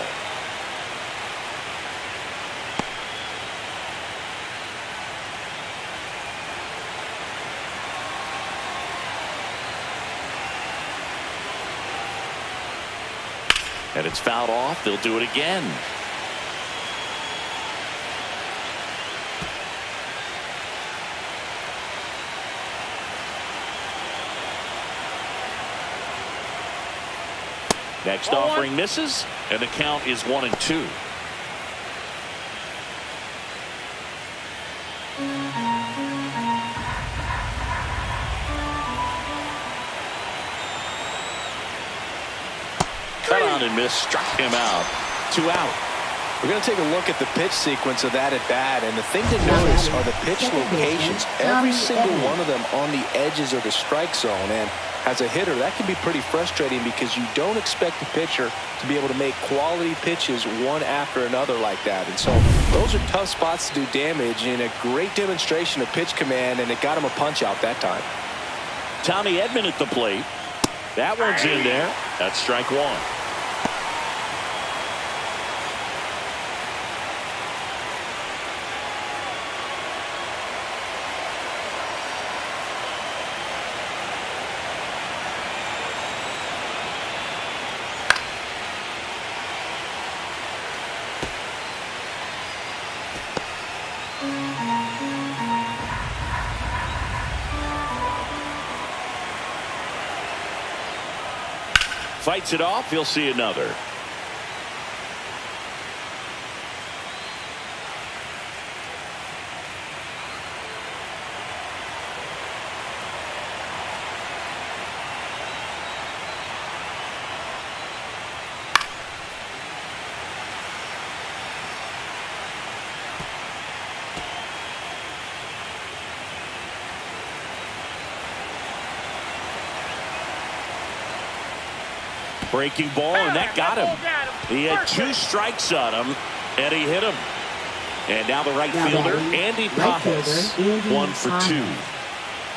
And it's fouled off. They'll do it again. Next offering misses, and the count is 1-2. Cut on and miss, struck him out. 2 out. We're going to take a look at the pitch sequence of that at bat, and the thing to notice are the pitch locations. Every single one of them on the edges of the strike zone. And as a hitter, that can be pretty frustrating because you don't expect a pitcher to be able to make quality pitches one after another like that. And so those are tough spots to do damage, and a great demonstration of pitch command, and it got him a punch out that time. Tommy Edman at the plate. That one's in there. That's strike 1. Fights it off. He'll see another. Breaking ball, and that got him. He had 2 strikes on him, and he hit him. And now the right fielder, Andy Pajas, 1 for 2.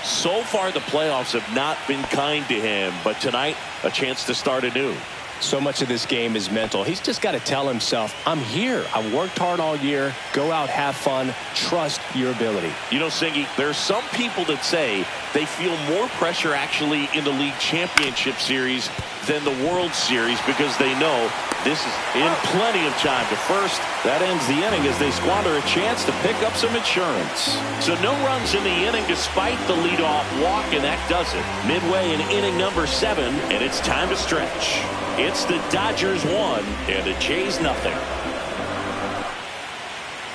So far, the playoffs have not been kind to him, but tonight, a chance to start anew. So much of this game is mental. He's just got to tell himself, I'm here. I worked hard all year. Go out, have fun. Trust your ability. You know, Singy, there's some people that say they feel more pressure actually in the league championship series than the World Series because they know this is in plenty of time to first. That ends the inning as they squander a chance to pick up some insurance. So no runs in the inning despite the leadoff walk, and that does it. Midway in inning number 7, and it's time to stretch. It's the Dodgers 1 and the Jays nothing.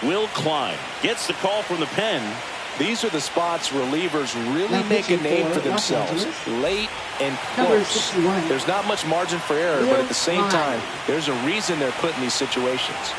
Will Klein gets the call from the pen. These are the spots relievers really make a name for themselves. Late and close. There's not much margin for error, but at the same time, there's a reason they're put in these situations.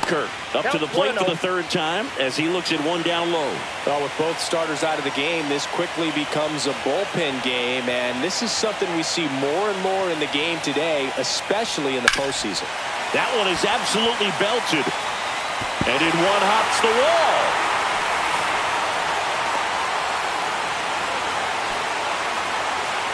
Kirk up to the plate for the third time as he looks at one down low. Well, with both starters out of the game, this quickly becomes a bullpen game, and this is something we see more and more in the game today, especially in the postseason. That one is absolutely belted, and in one hops the wall.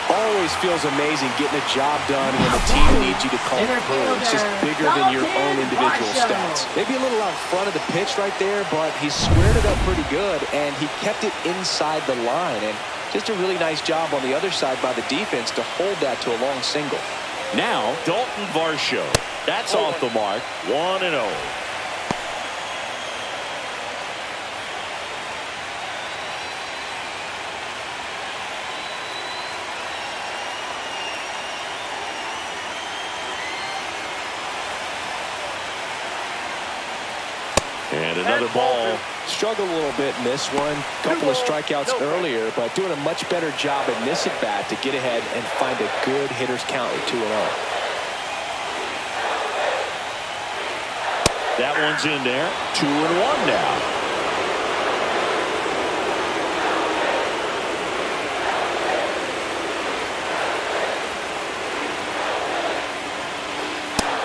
Always feels amazing getting a job done when the team needs you to come through. It's just bigger than your own individual stats. Maybe a little out front of the pitch right there, but he squared it up pretty good, and he kept it inside the line. And just a really nice job on the other side by the defense to hold that to a long single. Now, Dalton Varsho. That's off the mark. 1-0. And another ball. Struggled a little bit in this one. Couple of strikeouts earlier, but doing a much better job in this at bat to get ahead and find a good hitter's count at 2-0. That one's in there. 2-1 now.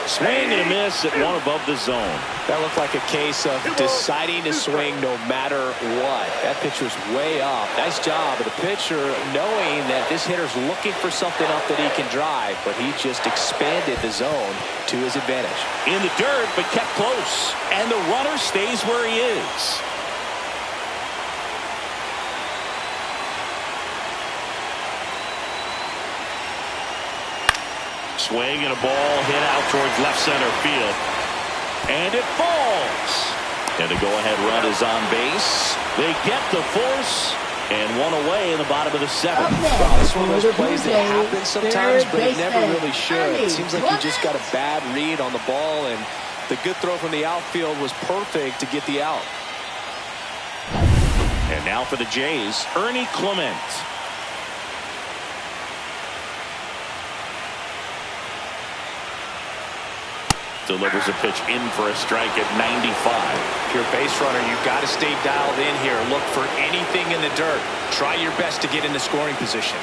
Swing and a miss at one above the zone. That looked like a case of deciding to swing no matter what. That pitch was way off. Nice job of the pitcher knowing that this hitter's looking for something up that he can drive, but he just expanded the zone to his advantage. In the dirt, but kept close. And the runner stays where he is. Swing and a ball hit out towards left center field. And it falls. And the go-ahead run is on base. They get the force. And one away in the bottom of the 7th. Well, this one of those plays that happens sometimes, but it never really should. It seems like he just got a bad read on the ball, and the good throw from the outfield was perfect to get the out. And now for the Jays, Ernie Clement. Delivers a pitch in for a strike at 95. If you're a base runner, you've got to stay dialed in here. Look for anything in the dirt. Try your best to get in the scoring position.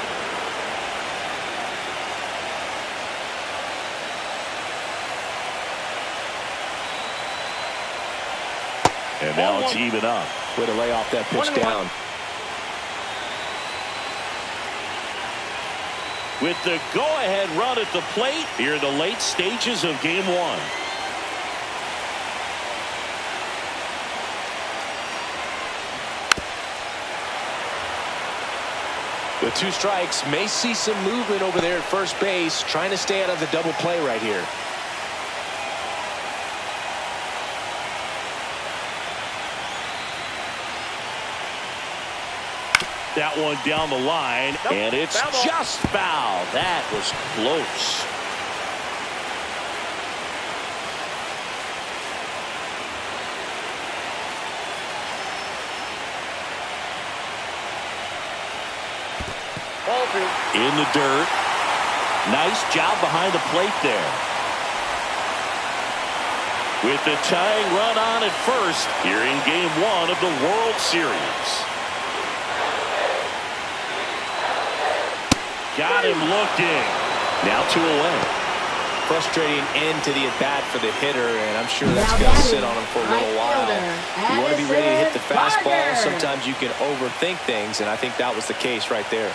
And now it's even up. Way to lay off that pitch down. With the go-ahead run at the plate, here are the late stages of Game 1. With 2 strikes, may see some movement over there at first base, trying to stay out of the double play right here. That one down the line, and it's just foul. That was close. In the dirt. Nice job behind the plate there. With the tying run on at first here in Game 1 of the World Series. Got him looking. Now 2 away. frustrating end to the at-bat for the hitter, and I'm sure that's going to sit on him for a little while. You want to be ready to hit the fastball. Sometimes you can overthink things, and I think that was the case right there.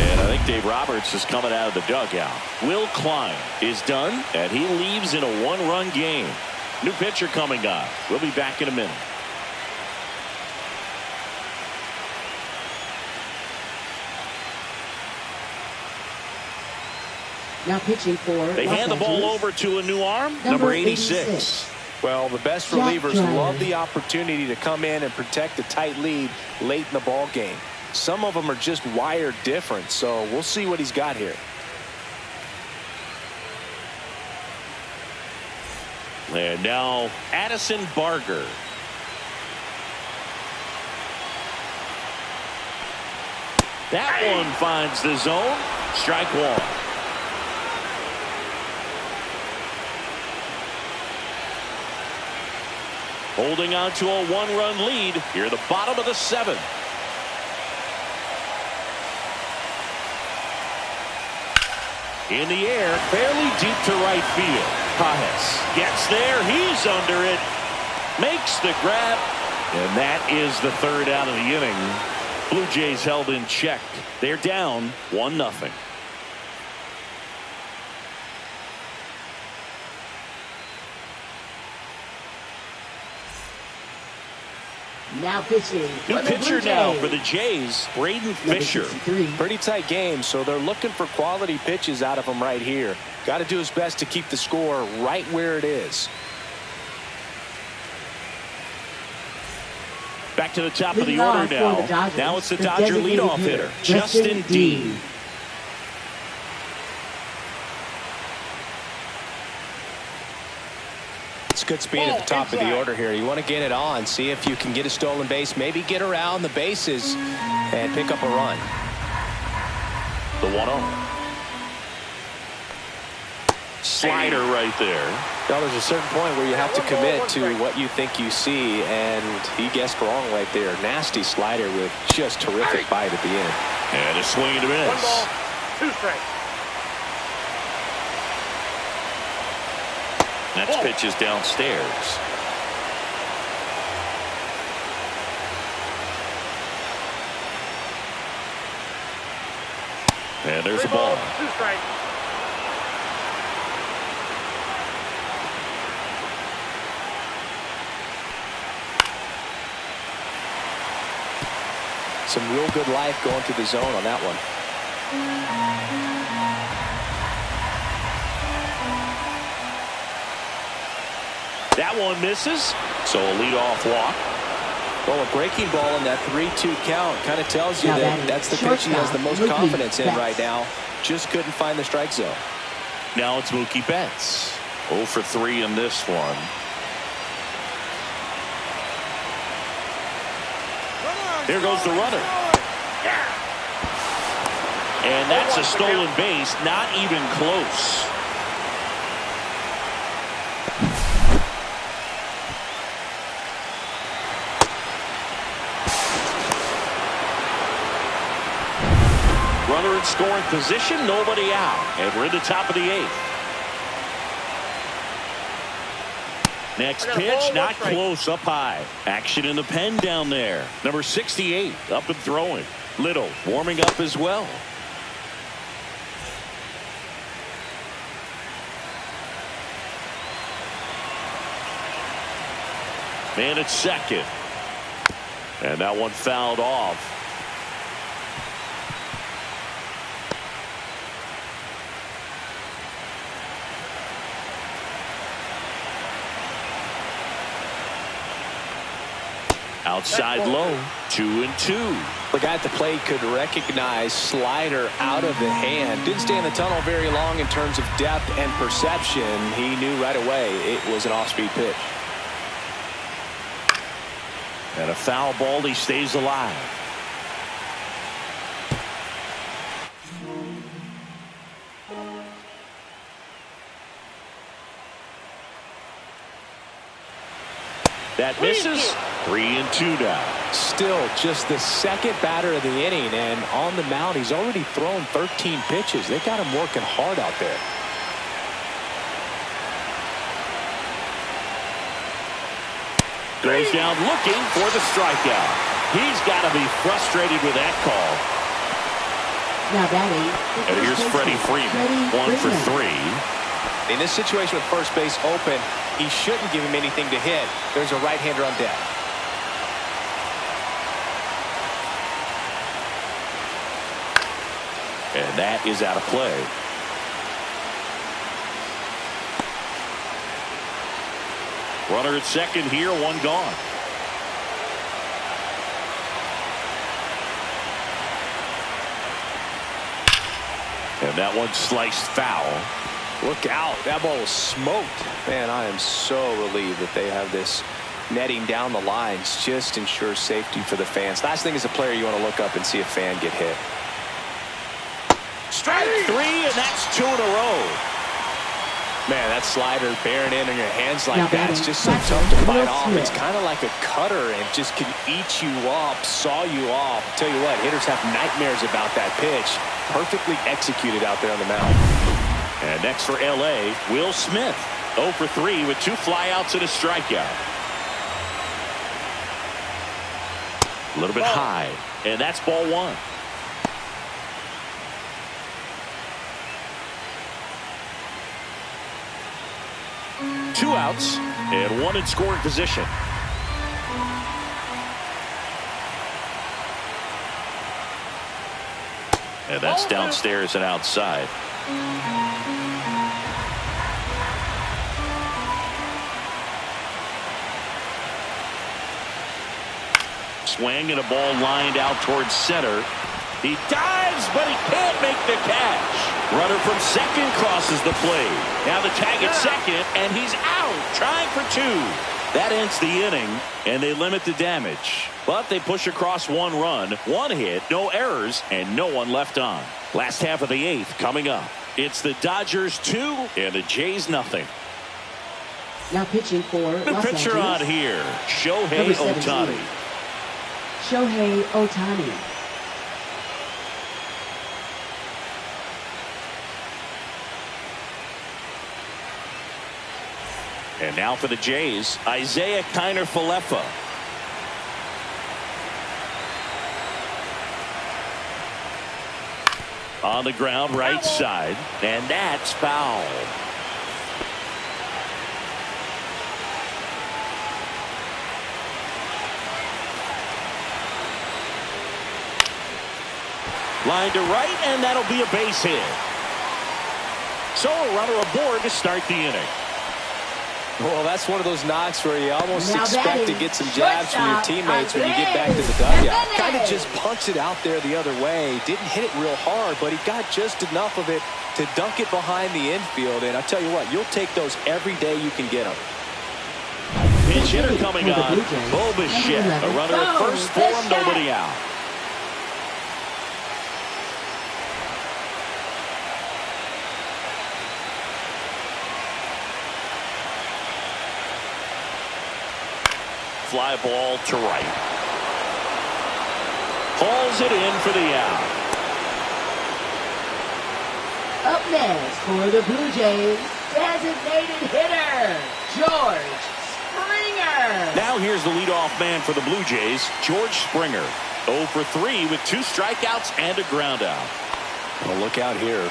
And I think Dave Roberts is coming out of the dugout. Will Klein is done, and he leaves in a one-run game. New pitcher coming up. We'll be back in a minute. Now pitching for They Los hand the ball Angeles. over to a new arm, number 86. Well, the best Jack relievers Dreyer. love the opportunity to come in and protect a tight lead late in the ball game. Some of them are just wired different, so we'll see what he's got here. And now Addison Barger. That one finds the zone. Strike one. Holding on to a one-run lead here at the bottom of the seventh. In the air, fairly deep to right field. Pajes gets there. He's under it. Makes the grab. And that is the third out of the inning. Blue Jays held in check. They're down 1-0. Now pitching. New for the pitcher Blue now Jays. for the Jays, Braden Number Fisher. 63. Pretty tight game, so they're looking for quality pitches out of him right here. Got to do his best to keep the score right where it is. Back to the top of the Leading order off for now. the Dodgers, Now it's the the Dodger designated leadoff hitter, Justin Dean. It's good speed at the top of the order here. You want to get it on, see if you can get a stolen base, maybe get around the bases and pick up a run. The 1-0. Slider right there. Now, there's a certain point where you have to commit to what you think you see, and he guessed wrong right there. Nasty slider with just terrific bite at the end. And a swing and a miss. 1 ball, 2 strikes. Next pitch is downstairs. And there's a 3 ball. balls, 2 strikes. Some real good life going to the zone on that one. That one misses. So a leadoff walk. Well, a breaking ball in that 3-2 count kind of tells you Now that batting that's the pitch he has the most shortstop, Mookie confidence in Betts. right now. Just couldn't find the strike zone. Now it's Mookie Betts. 0 for 3 in this one. Here goes the runner. And that's a stolen base, not even close. Runner in scoring position, nobody out. And we're in the top of the 8th. Next pitch, not close, up high. Action in the pen down there. Number 68, up and throwing. Little warming up as well. Man at second. And that one fouled off. Outside low, 2-2. The guy at the plate could recognize slider out of the hand. Didn't stay in the tunnel very long in terms of depth and perception. He knew right away it was an off-speed pitch. And a foul ball, he stays alive. That misses. 3-2 now. Still just the second batter of the inning, and on the mound he's already thrown 13 pitches. They got him working hard out there. Goes down looking for the strikeout. He's got to be frustrated with that call. Now batting. And here's Freddie Freeman. 1 for 3. In this situation with first base open, he shouldn't give him anything to hit. There's a right-hander on deck. And that is out of play. Runner at second here, 1 gone. And that one sliced foul. Look out. That ball was smoked. Man, I am so relieved that they have this netting down the lines. Just ensures safety for the fans. Last thing as a player, you want to look up and see a fan get hit. Strike 3, and that's 2 in a row. Man, that slider bearing in on your hands like that, it's just so tough to fight off. It's kind of like a cutter and just can eat you up, saw you off. Tell you what, hitters have nightmares about that pitch. Perfectly executed out there on the mound. And next for L.A., Will Smith. 0 for 3 with 2 flyouts and a strikeout. A little bit high, and that's ball 1. Two outs and 1 in scoring position. And that's downstairs and outside. Swing and a ball lined out towards center. He dives, but he can't make the catch. Runner from second crosses the plate. Now the tag at second, and he's out, trying for 2. That ends the inning, and they limit the damage. But they push across 1 run, 1 hit, no errors, and no one left on. Last half of the 8th coming up. It's the Dodgers 2 and the Jays nothing. Now pitching for Los Pitcher Angeles. on here, Shohei Number 17. Ohtani. Shohei Ohtani. And now for the Jays, Isaiah Kiner-Falefa. On the ground, right side, and that's foul. Line to right, and that'll be a base hit. So a runner aboard to start the inning. Well, that's one of those knocks where you almost Now expect to batting, get some jabs from your shortstop, teammates when you get back to the dugout. Kind of just punched it out there the other way. Didn't hit it real hard, but he got just enough of it to dunk it behind the infield. And I tell you what, you'll take those every day you can get them. Pinch hitter coming on, Bo Bichette. A runner at first for him, nobody out. Fly ball to right. Hauls it in for the out. Up next for the Blue Jays, designated hitter, George Springer. Now here's the leadoff man for the Blue Jays, George Springer. 0 for 3 with 2 strikeouts and a ground out. Well, look out here.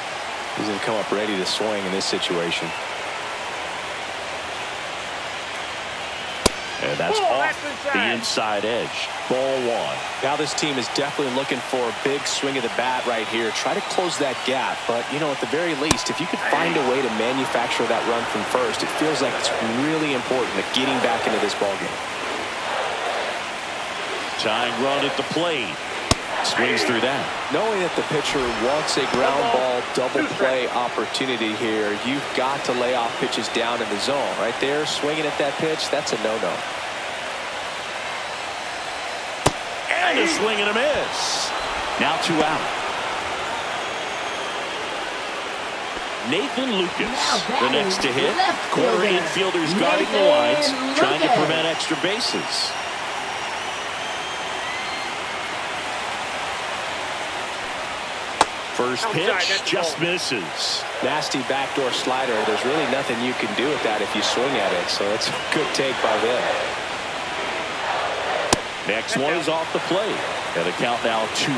He's going to come up ready to swing in this situation. And that's off the inside edge. Ball 1. Now this team is definitely looking for a big swing of the bat right here. Try to close that gap. But, you know, at the very least, if you could find a way to manufacture that run from first, it feels like it's really important at getting back into this ballgame. Tying run at the plate. Swings through that. Knowing that the pitcher wants a ground ball double play opportunity here, you've got to lay off pitches down in the zone. Right there, swinging at that pitch, that's a no-no. And a swing and a miss. Now 2 out. Nathan Lucas, Now the batting, next to hit. left Corner fielder, infielders guarding the Nathan lines, trying to Lucas. prevent extra bases. First pitch just misses. Nasty backdoor slider. There's really nothing you can do with that if you swing at it. So it's a good take by them. Next one is off the plate. And the count now 2-0.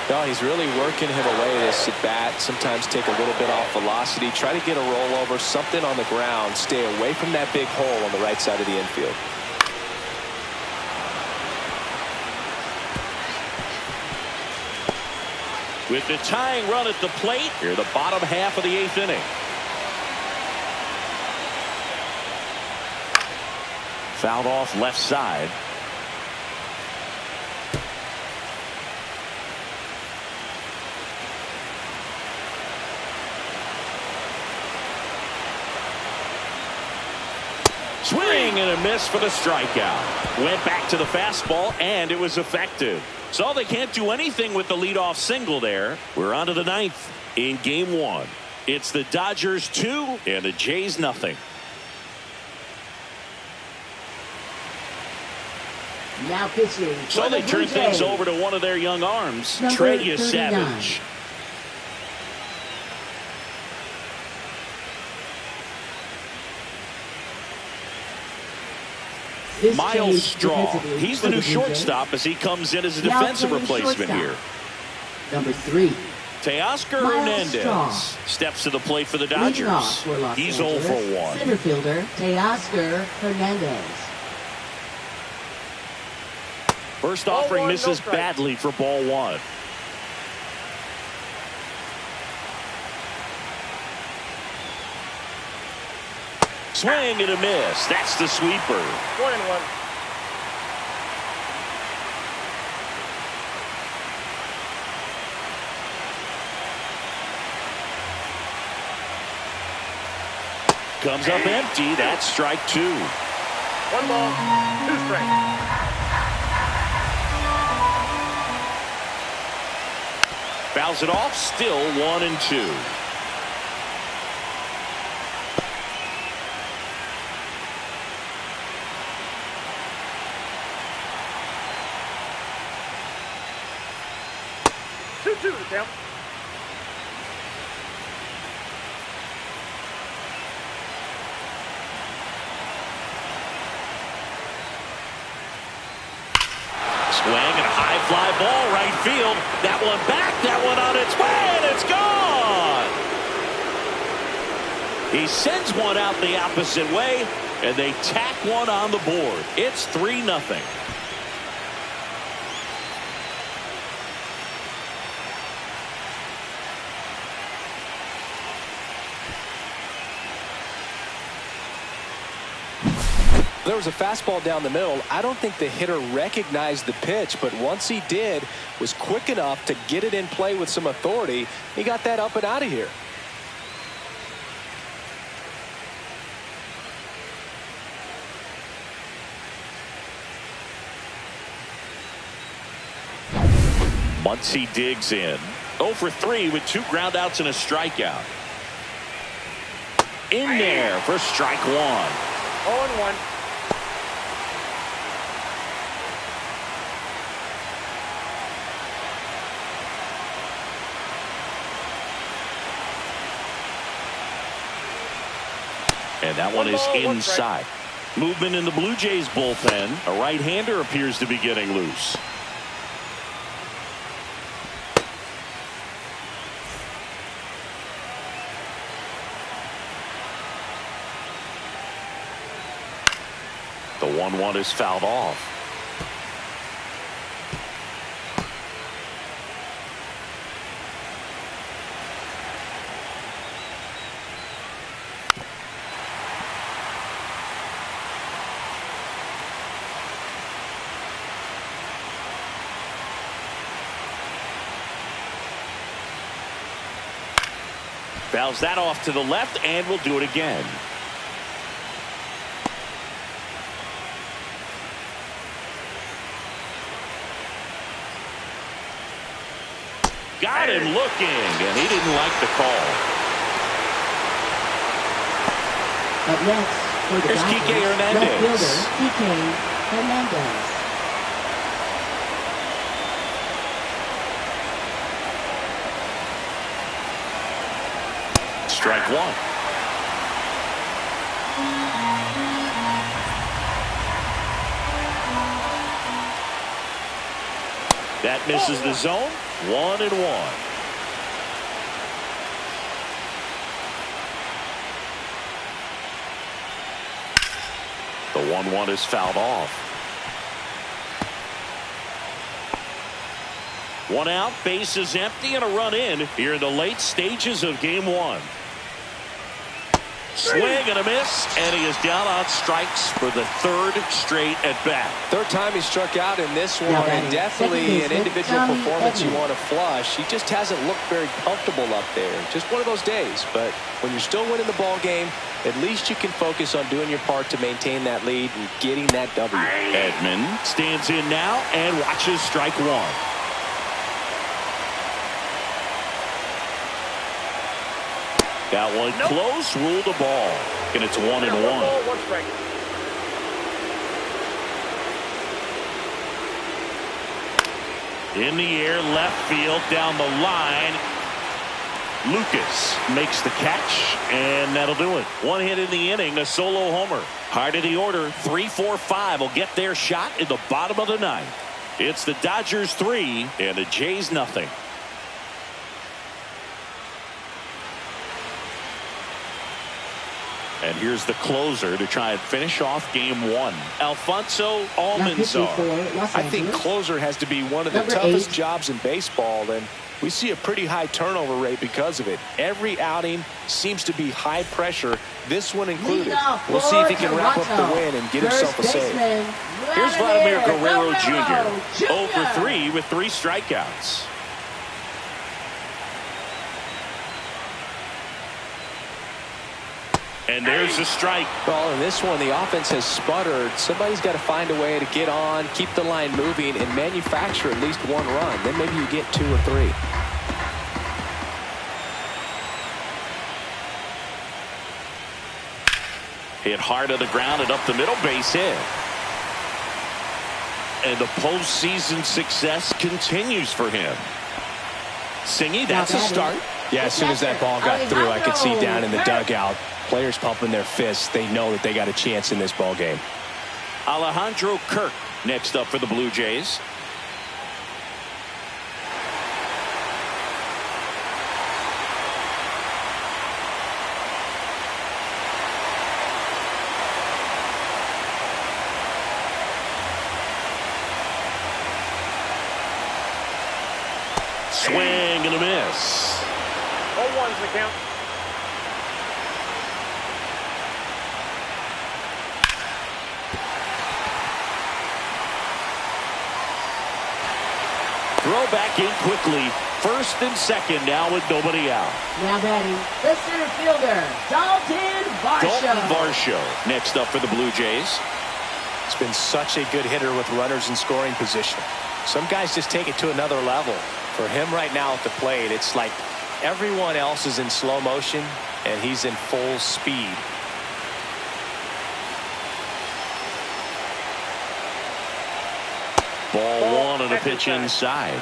No, he's really working him away this at bat. Sometimes take a little bit off velocity. Try to get a rollover, something on the ground. Stay away from that big hole on the right side of the infield. With the tying run at the plate, here the bottom half of the 8th inning. Fouled off left side. Swing and a miss for the strikeout. Went back to the fastball, and it was effective. So they can't do anything with the leadoff single there. We're on to the 9th in game 1. It's the Dodgers 2 and the Jays nothing. Now pitching. So they turn things over to one of their young arms, Number Trey 39. Savage. This Miles change Straw. defensively He's for the new Blue Jays. shortstop as he comes in as a Now defensive playing replacement shortstop. here. Number 3. Teoscar Miles Hernandez Straw. steps to the plate for the Leading off Dodgers. for Los He's 0 Angeles, for 1. Center fielder Teoscar Hernandez. First Ball offering 1, no misses strike. badly for ball 1. Swing and a miss. That's the sweeper. 1-1. Comes up empty. That's strike 2. 1 ball, 2 strikes. Fouls it off. Still 1-2. Two to count. Swing and a high fly ball right field. That one back. That one on its way, and it's gone. He sends one out the opposite way, and they tack one on the board. It's 3-0. There was a fastball down the middle. I don't think the hitter recognized the pitch, but once he did, was quick enough to get it in play with some authority. He got that up and out of here. Muncy digs in. 0 for 3 with 2 groundouts and a strikeout. In there for strike 1. 0-1. And that one is 1 ball, 1 inside. Movement in the Blue Jays bullpen. A right-hander appears to be getting loose. The 1-1 is fouled off. Fouls that off to the left, and will do it again. Got him looking, and he didn't like the call. Up next, for the Here's Dodgers, Kike left Hernandez. fielder Kike Hernandez. Strike one. That misses the zone. 1-1. The 1-1 is fouled off. One out, base is empty, and a run in here in the late stages of game one. Swing and a miss, and he is down on strikes for the third straight at bat. Third time he struck out in this one, and definitely an individual performance you want to flush. He just hasn't looked very comfortable up there. Just one of those days. But when you're still winning the ball game, at least you can focus on doing your part to maintain that lead and getting that W. Edman stands in now and watches strike one. That one close, ruled a ball, and it's 1-1. 1 ball, 1 strike. In the air, left field, down the line. Lucas makes the catch, and that'll do it. One hit in the inning, a solo homer. Hard of the order, 3-4-5 will get their shot in the bottom of the ninth. It's the Dodgers 3 and the Jays nothing. And here's the closer to try and finish off game one, Alfonso Almanzar. I think closer has to be one of the Number toughest 8. jobs in baseball, and we see a pretty high turnover rate because of it. Every outing seems to be high pressure, this one included. We'll see if he can wrap up the win and get himself a save. Here's Vladimir Guerrero Jr. 0 for 3 with 3 strikeouts. And there's a strike. Well, in this one, the offense has sputtered. Somebody's got to find a way to get on, keep the line moving, and manufacture at least one run. Then maybe you get 2 or 3. Hit hard to the ground and up the middle, base hit. And the postseason success continues for him. Singy, that's a start. Yeah, as soon as that ball got through, I could see down in the dugout, players pumping their fists. They know that they got a chance in this ball game. Alejandro Kirk next up for the Blue Jays. Swing and a miss. 0-1's the count. Throw back in quickly. First and second now with nobody out. Now batting, the center fielder, Dalton Varsho next up for the Blue Jays. It's been such a good hitter with runners in scoring position. Some guys just take it to another level. For him right now at the plate, it's like everyone else is in slow motion and he's in full speed. Ball one on a pitch inside.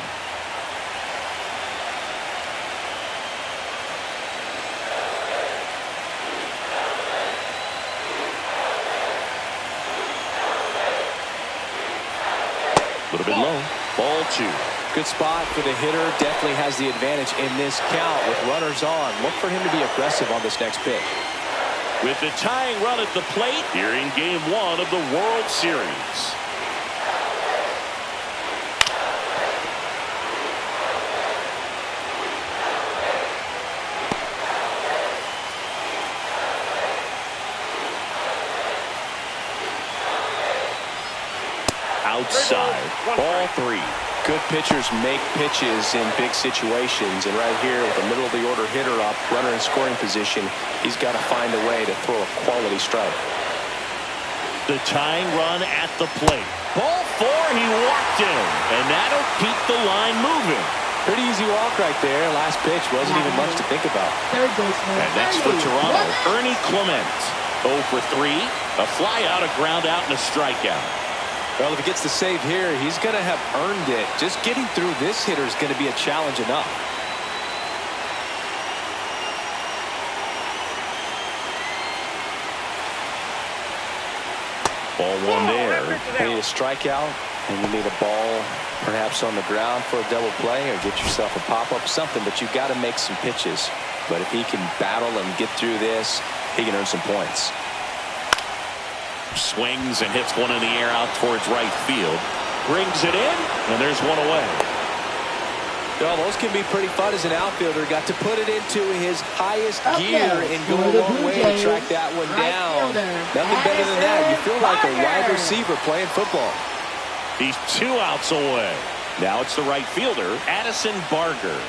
A little bit low. Ball 2. Good spot for the hitter. Definitely has the advantage in this count with runners on. Look for him to be aggressive on this next pitch. With the tying run at the plate here in game 1 of the World Series. Outside. Ball 3. Good pitchers make pitches in big situations, and right here with a middle of the order hitter up, runner in scoring position, he's got to find a way to throw a quality strike. The tying run at the plate. Ball 4, he walked in, and that'll keep the line moving. Pretty easy walk right there. Last pitch wasn't even much to think about. Third baseman. And that's for Toronto, Ernie Clement. 0 for 3. A fly out, a ground out, and a strikeout. Well, if he gets the save here, he's going to have earned it. Just getting through this hitter is going to be a challenge enough. Ball one there. You need a strikeout, and you need a ball perhaps on the ground for a double play, or get yourself a pop-up, something, but you've got to make some pitches. But if he can battle and get through this, he can earn some points. Swings and hits one in the air out towards right field. Brings it in, and there's one away. Well, those can be pretty fun as an outfielder. Got to put it into his highest Up gear next and go for a the long Blue way to Jays, track that one right down. fielder, Nothing better than that. You feel like a wide Barger. receiver playing football. He's 2 outs away. Now it's the right fielder, Addison Barger.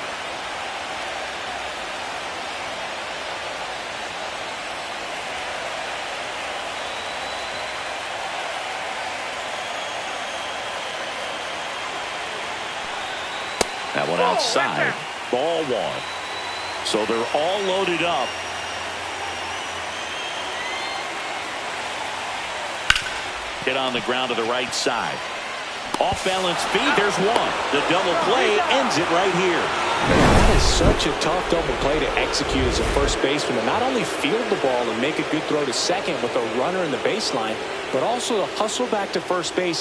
That one outside. Ball one. So they're all loaded up. Hit on the ground to the right side. Off balance feed. There's one. The double play ends it right here. That is such a tough double play to execute as a first baseman, to not only field the ball and make a good throw to second with a runner in the baseline, but also to hustle back to first base.